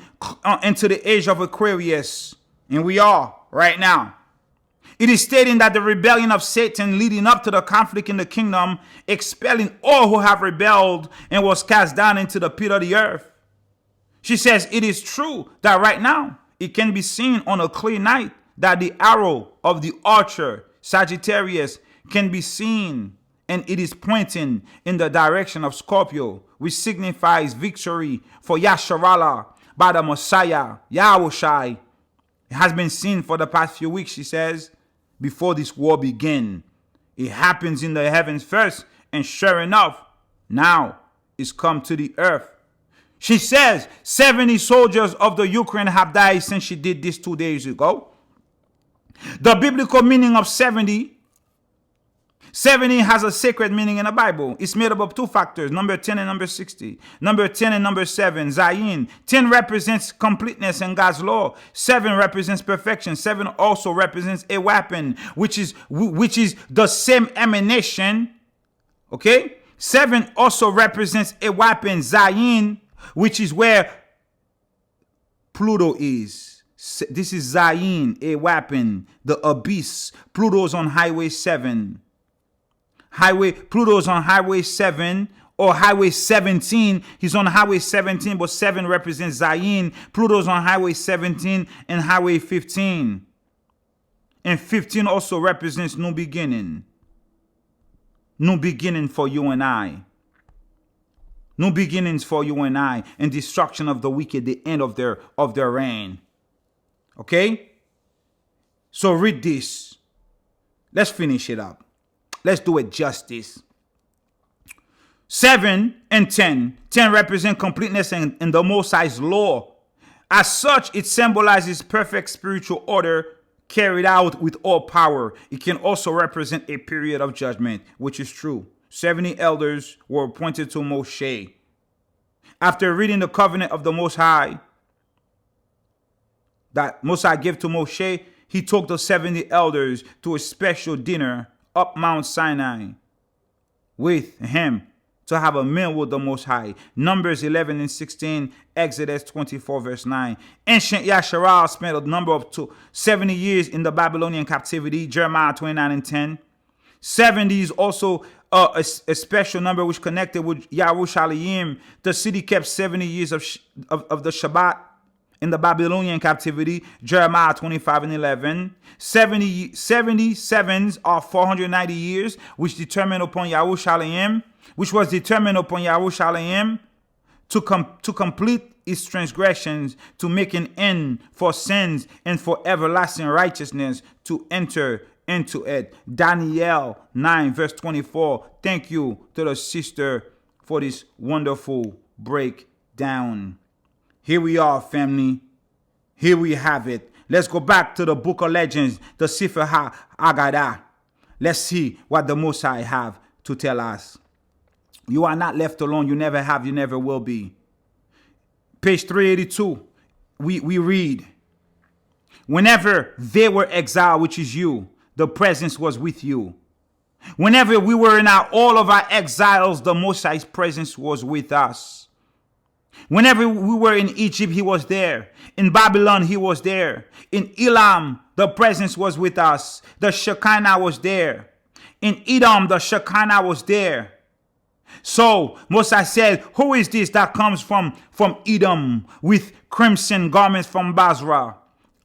into the age of Aquarius. And we are right now. It is stating that the rebellion of Satan leading up to the conflict in the kingdom, expelling all who have rebelled and was cast down into the pit of the earth. She says it is true that right now it can be seen on a clear night that the arrow of the archer, Sagittarius, can be seen, and it is pointing in the direction of Scorpio, which signifies victory for Yasharallah by the Messiah, Yahushai. It has been seen for the past few weeks, she says, before this war began. It happens in the heavens first, and sure enough, now it's come to the earth. She says 70 soldiers of the Ukraine have died since she did this 2 days ago. The biblical meaning of 70 has a sacred meaning in the Bible. It's made up of two factors, number 10 and number 60. Number 10 and number 7, Zayin. 10 represents completeness in God's law. 7 represents perfection. 7 also represents a weapon, which is the same emanation. Okay? 7 also represents a weapon, Zayin, which is where Pluto is. This is Zayin, a weapon, the abyss. Pluto's on Highway 7. Pluto's on Highway 7 or Highway 17. He's on Highway 17, but 7 represents Zayin. Pluto's on Highway 17 and Highway 15. And 15 also represents new beginning. New beginning for you and I. New beginnings for you and I, and destruction of the wicked, the end of their reign. Okay? So read this. Let's finish it up. Let's do it justice. 7 and 10. 10 represent completeness in the Most High's law. As such, it symbolizes perfect spiritual order carried out with all power. It can also represent a period of judgment, which is true. 70 elders were appointed to Moshe. After reading the covenant of the Most High that Most High gave to Moshe, he took the 70 elders to a special dinner up Mount Sinai with him to have a meal with the Most High. Numbers 11 and 16, Exodus 24 verse 9. Ancient Yasharal spent a number of 70 years in the Babylonian captivity, Jeremiah 29 and 10. 70 is also a special number which connected with Yerushalayim. The city kept 70 years of the Shabbat in the Babylonian captivity, Jeremiah 25 and 11. 77s are 490 years, which was determined upon Yerushalayim to complete its transgressions, to make an end for sins and for everlasting righteousness to enter into it. Daniel 9 verse 24. Thank you to the sister for this wonderful breakdown. Here we are, family. Here we have it. Let's go back to the book of legends, the Sefer HaAggadah. Let's see what the Most High have to tell us. You are not left alone. You never have. You never will be. Page 382, we read, whenever they were exiled, which is you, the presence was with you. Whenever we were in all of our exiles, the Most High's presence was with us. Whenever we were in Egypt, he was there. In Babylon, he was there. In Elam, the presence was with us. The Shekinah was there. In Edom, the Shekinah was there. So Moses said, who is this that comes from Edom with crimson garments from Basra?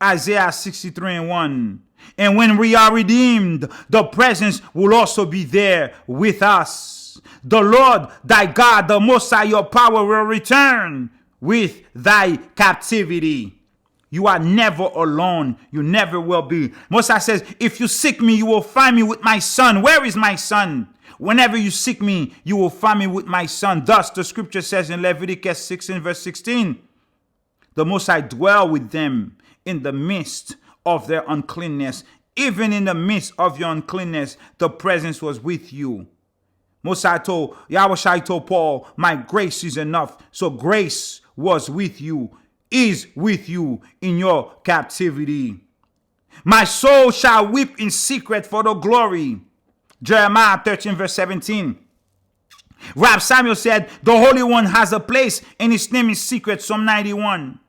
Isaiah 63:1. And when we are redeemed, the presence will also be there with us. The Lord thy God, the Most High, your power will return with thy captivity. You are never alone. You never will be. Moses says, if you seek me, you will find me with my son. Where is my son? Whenever you seek me, you will find me with my son. Thus, the scripture says in Leviticus 16, verse 16, the Most High dwell with them in the midst of their uncleanness. Even in the midst of your uncleanness, the presence was with you. Yahweh told Paul, my grace is enough. So grace was with you, is with you in your captivity. My soul shall weep in secret for the glory. Jeremiah 13 verse 17. Rab Samuel said, the Holy One has a place and his name is secret. Psalm 91.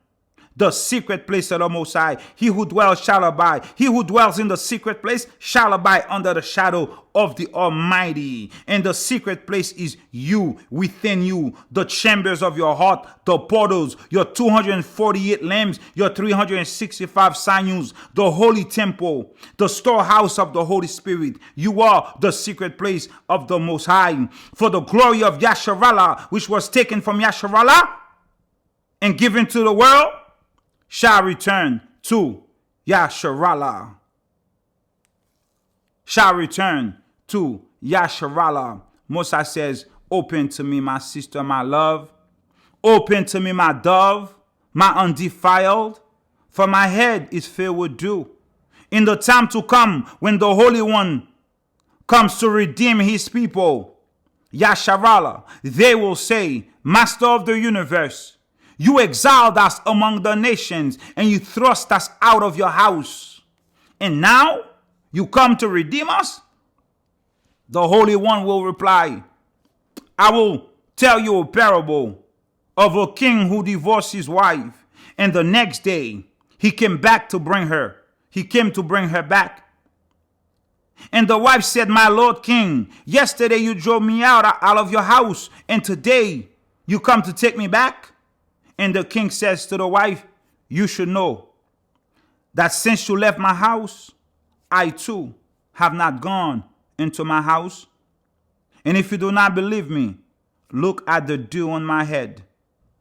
The secret place of the Most High. He who dwells shall abide. He who dwells in the secret place shall abide under the shadow of the Almighty. And the secret place is you, within you, the chambers of your heart, the portals, your 248 lambs, your 365 sinews, the holy temple, the storehouse of the Holy Spirit. You are the secret place of the Most High. For the glory of Yasharallah, which was taken from Yasharallah and given to the world, shall return to Yasharallah. Shall return to Yasharallah. Moses says, open to me, my sister, my love. Open to me, my dove, my undefiled. For my head is filled with dew. In the time to come, when the Holy One comes to redeem his people, Yasharallah, they will say, Master of the universe, you exiled us among the nations and you thrust us out of your house. And now you come to redeem us? The Holy One will reply, I will tell you a parable of a king who divorced his wife. And the next day he came back to bring her. He came to bring her back. And the wife said, my Lord King, yesterday you drove me out of your house. And today you come to take me back? And the king says to the wife, you should know that since you left my house, I too have not gone into my house. And if you do not believe me, look at the dew on my head.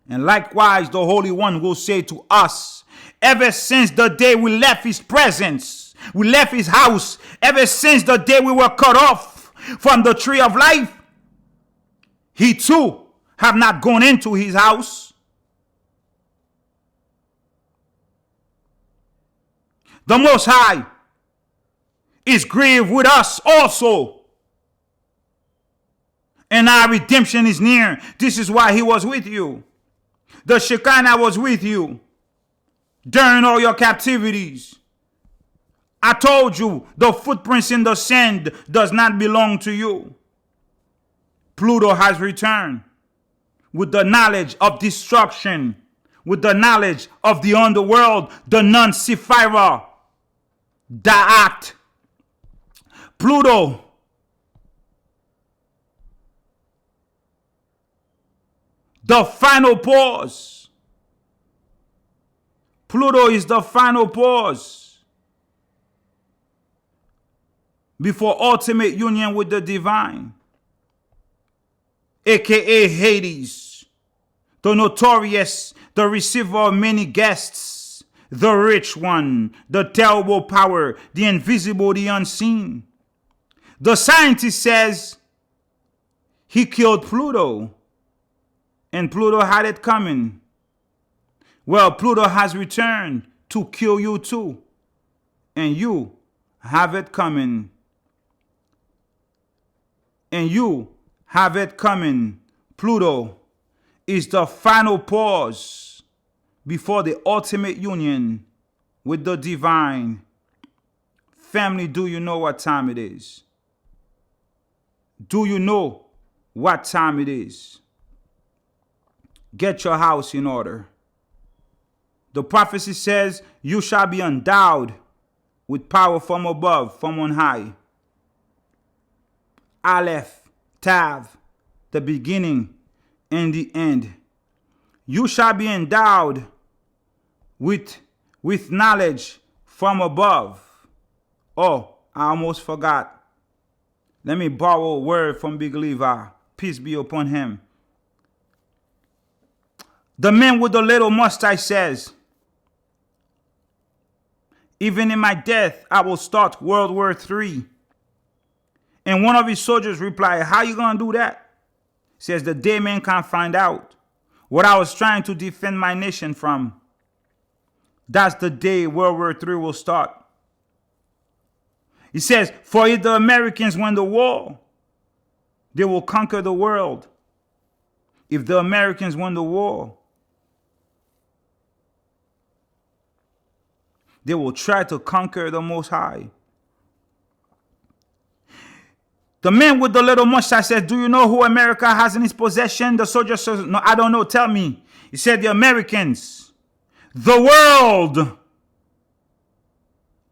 And likewise, the Holy One will say to us, ever since the day we left his presence, we left his house, ever since the day we were cut off from the tree of life, he too have not gone into his house. The Most High is grieved with us also. And our redemption is near. This is why he was with you. The Shekinah was with you during all your captivities. I told you the footprints in the sand does not belong to you. Pluto has returned with the knowledge of destruction, with the knowledge of the underworld, the non-Sephira. Da'at. Pluto. The final pause. Pluto is the final pause before ultimate union with the divine, aka Hades, the notorious, the receiver of many guests, the rich one, the terrible power, the invisible, the unseen. The scientist says he killed Pluto, and Pluto had it coming. Well, Pluto has returned to kill you too, and you have it coming. And you have it coming. Pluto is the final pause before the ultimate union with the divine. Family, do you know what time it is? Do you know what time it is? Get your house in order. The prophecy says, you shall be endowed with power from above, from on high. Aleph, Tav, the beginning and the end. You shall be endowed with knowledge from above. Oh, I almost forgot. Let me borrow a word from Big Levi. Peace be upon him. The man with the little mustache says, even in my death, I will start World War III. And one of his soldiers replied, how you going to do that? He says, the day man can't find out what I was trying to defend my nation from. That's the day World War III will start. He says, for if the Americans win the war, they will conquer the world. If the Americans win the war, they will try to conquer the Most High. The man with the little mustache says, do you know who America has in its possession? The soldier says, no, I don't know. Tell me. He said, the Americans. The world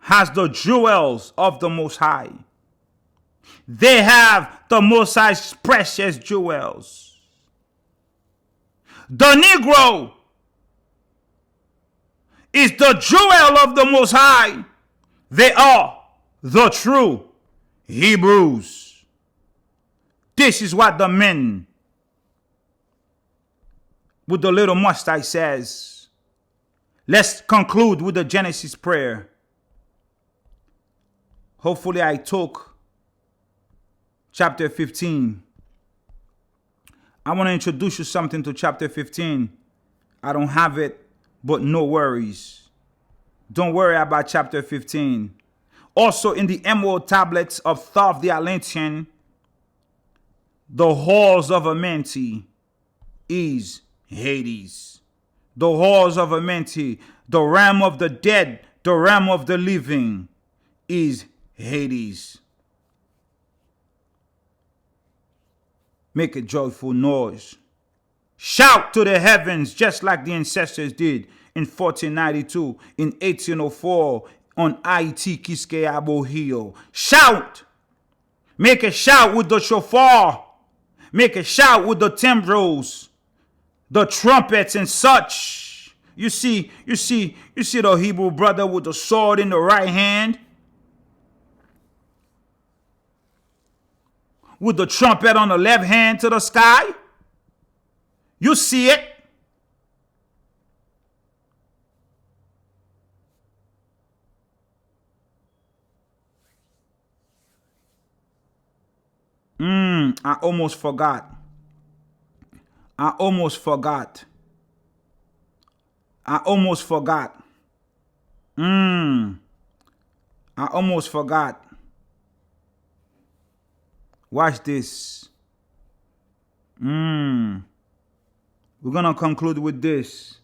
has the jewels of the Most High. They have the Most High's precious jewels. The Negro is the jewel of the Most High. They are the true Hebrews. This is what the man with the little mustache says. Let's conclude with the Genesis prayer. Hopefully I took chapter 15. I want to introduce you something to chapter 15. I don't have it, but no worries. Don't worry about chapter 15. Also in the emerald tablets of Thoth the Atlantean, the halls of Amenti is Hades. The halls of Amenti, the realm of the dead, the realm of the living is Hades. Make a joyful noise. Shout to the heavens just like the ancestors did in 1492, in 1804 on Haiti, Quisqueya Hill. Shout! Make a shout with the shofar. Make a shout with the timbrels, the trumpets and such. You see the Hebrew brother with the sword in the right hand, with the trumpet on the left hand to the sky. You see it. I almost forgot. I almost forgot. Watch this. We're going to conclude with this.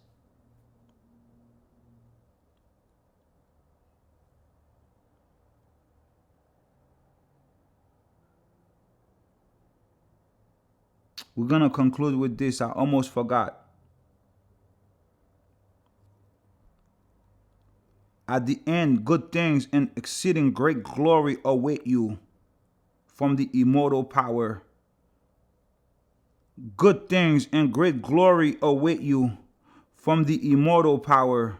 We're going to conclude with this. I almost forgot. At the end, good things and exceeding great glory await you from the immortal power. Good things and great glory await you from the immortal power.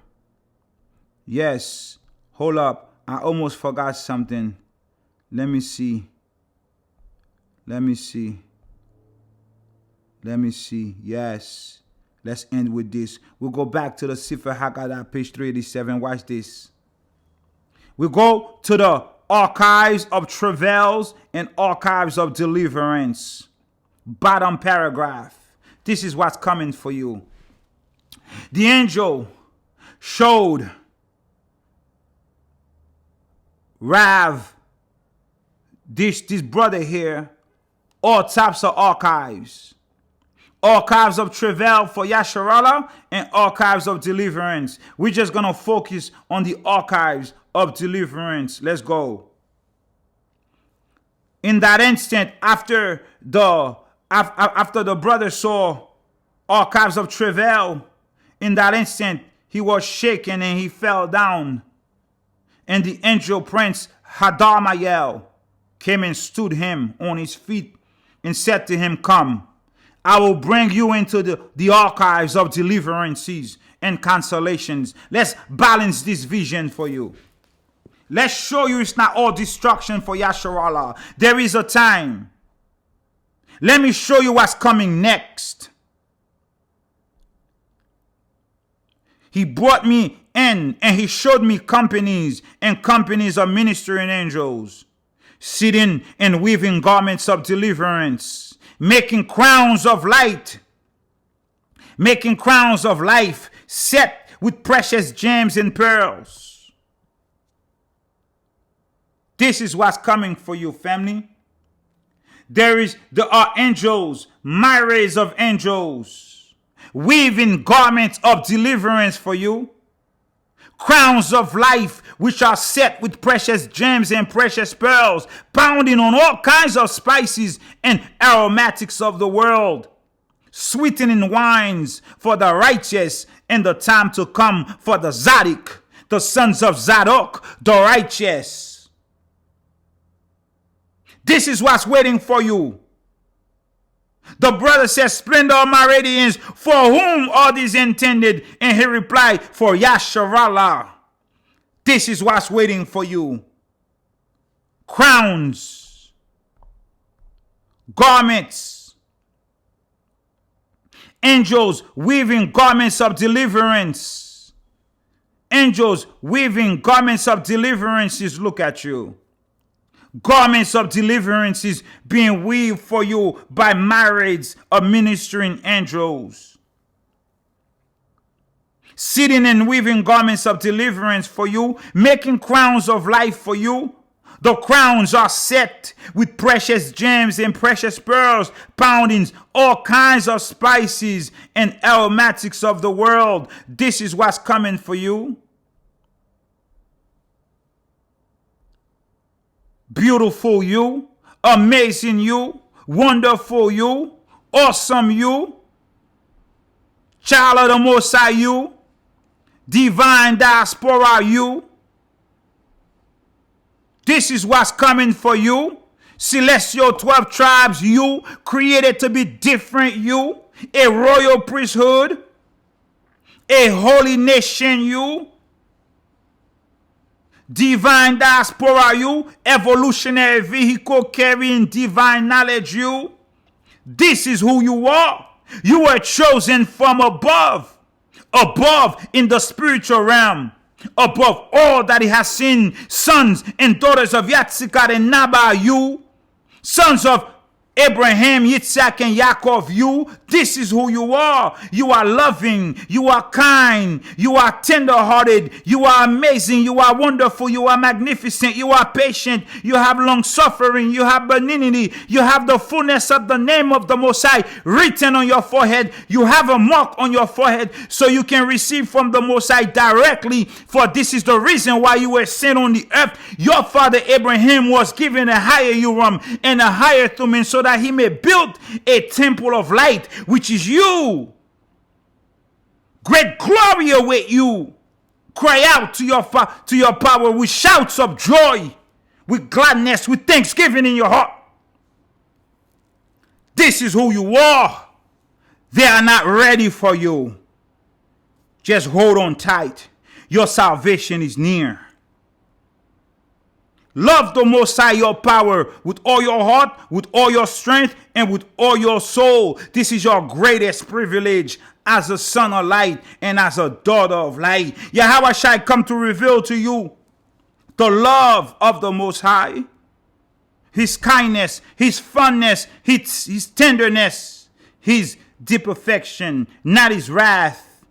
Yes. Hold up. I almost forgot something. Let me see. Yes. Let's end with this. We'll go back to the Sefer Haggadah, page 387. Watch this. We go to the archives of travails and archives of deliverance. Bottom paragraph. This is what's coming for you. The angel showed Rav, this brother here, all types of archives. Archives of travail for Yasharallah and archives of deliverance. We're just going to focus on the archives of deliverance. Let's go. In that instant, after the brother saw archives of travail, in that instant, he was shaken and he fell down. And the angel prince Hadamael came and stood him on his feet and said to him, "Come, I will bring you into the archives of deliverances and consolations." Let's balance this vision for you. Let's show you it's not all destruction for Yasharallah. There is a time. Let me show you what's coming next. He brought me in and he showed me companies and companies of ministering angels, sitting and weaving garments of deliverance, making crowns of light, making crowns of life set with precious gems and pearls. This is what's coming for you, family. There are angels, myriads of angels, weaving garments of deliverance for you. Crowns of life which are set with precious gems and precious pearls, pounding on all kinds of spices and aromatics of the world, sweetening wines for the righteous and the time to come for the Zadok, the sons of Zadok, the righteous. This is what's waiting for you. The brother says, "Splendor of my radiance, for whom are these intended?" And he replied, "For Yasharallah." This is what's waiting for you. Crowns, garments, angels weaving garments of deliverance. Angels weaving garments of deliverances. Look at you. Garments of deliverances being weaved for you by myriads of ministering angels. Sitting and weaving garments of deliverance for you, making crowns of life for you. The crowns are set with precious gems and precious pearls, pounding all kinds of spices and aromatics of the world. This is what's coming for you. Beautiful you, amazing you, wonderful you, awesome you, child of the Most High you, divine diaspora you. This is what's coming for you. Celestial 12 tribes you, created to be different you, a royal priesthood, a holy nation you, divine diaspora you, evolutionary vehicle carrying divine knowledge you. This is who you are. You were chosen from above in the spiritual realm, above all that he has seen. Sons and daughters of Yatzikar and Naba you, sons of Abraham, Yitzhak, and Yaakov, you. This is who you are. You are loving. You are kind. You are tender-hearted. You are amazing. You are wonderful. You are magnificent. You are patient. You have long-suffering. You have benignity. You have the fullness of the name of the Most High written on your forehead. You have a mark on your forehead so you can receive from the Most High directly. For this is the reason why you were sent on the earth. Your father Abraham was given a higher Urim and a higher Thummim so that he may build a temple of light, which is you. Great glory await you. Cry out to your power with shouts of joy, with gladness, with thanksgiving in your heart. This is who you are. They are not ready for you. Just hold on tight. Your salvation is near. Love the Most High, your power, with all your heart, with all your strength, and with all your soul. This is your greatest privilege as a son of light and as a daughter of light. Yahweh shall come to reveal to you the love of the Most High, his kindness, his fondness, his tenderness, his deep affection, not his wrath.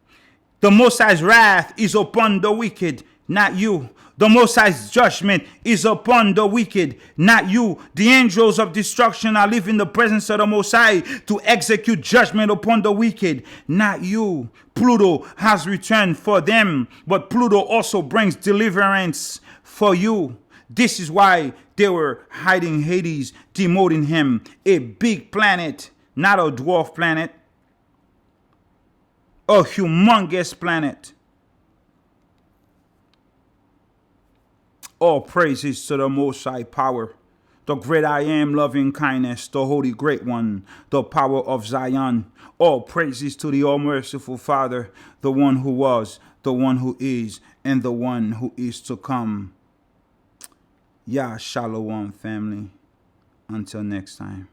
The Most High's wrath is upon the wicked, not you. The Most High's judgment is upon the wicked, not you. The angels of destruction are leaving the presence of the Most High to execute judgment upon the wicked, not you. Pluto has returned for them, but Pluto also brings deliverance for you. This is why they were hiding Hades, demoting him. A big planet, not a dwarf planet. A humongous planet. All praises to the Most High Power, the great I am, loving kindness, the Holy Great One, the power of Zion. All praises to the All Merciful Father, the one who was, the one who is, and the one who is to come. Yah Shalom, family. Until next time.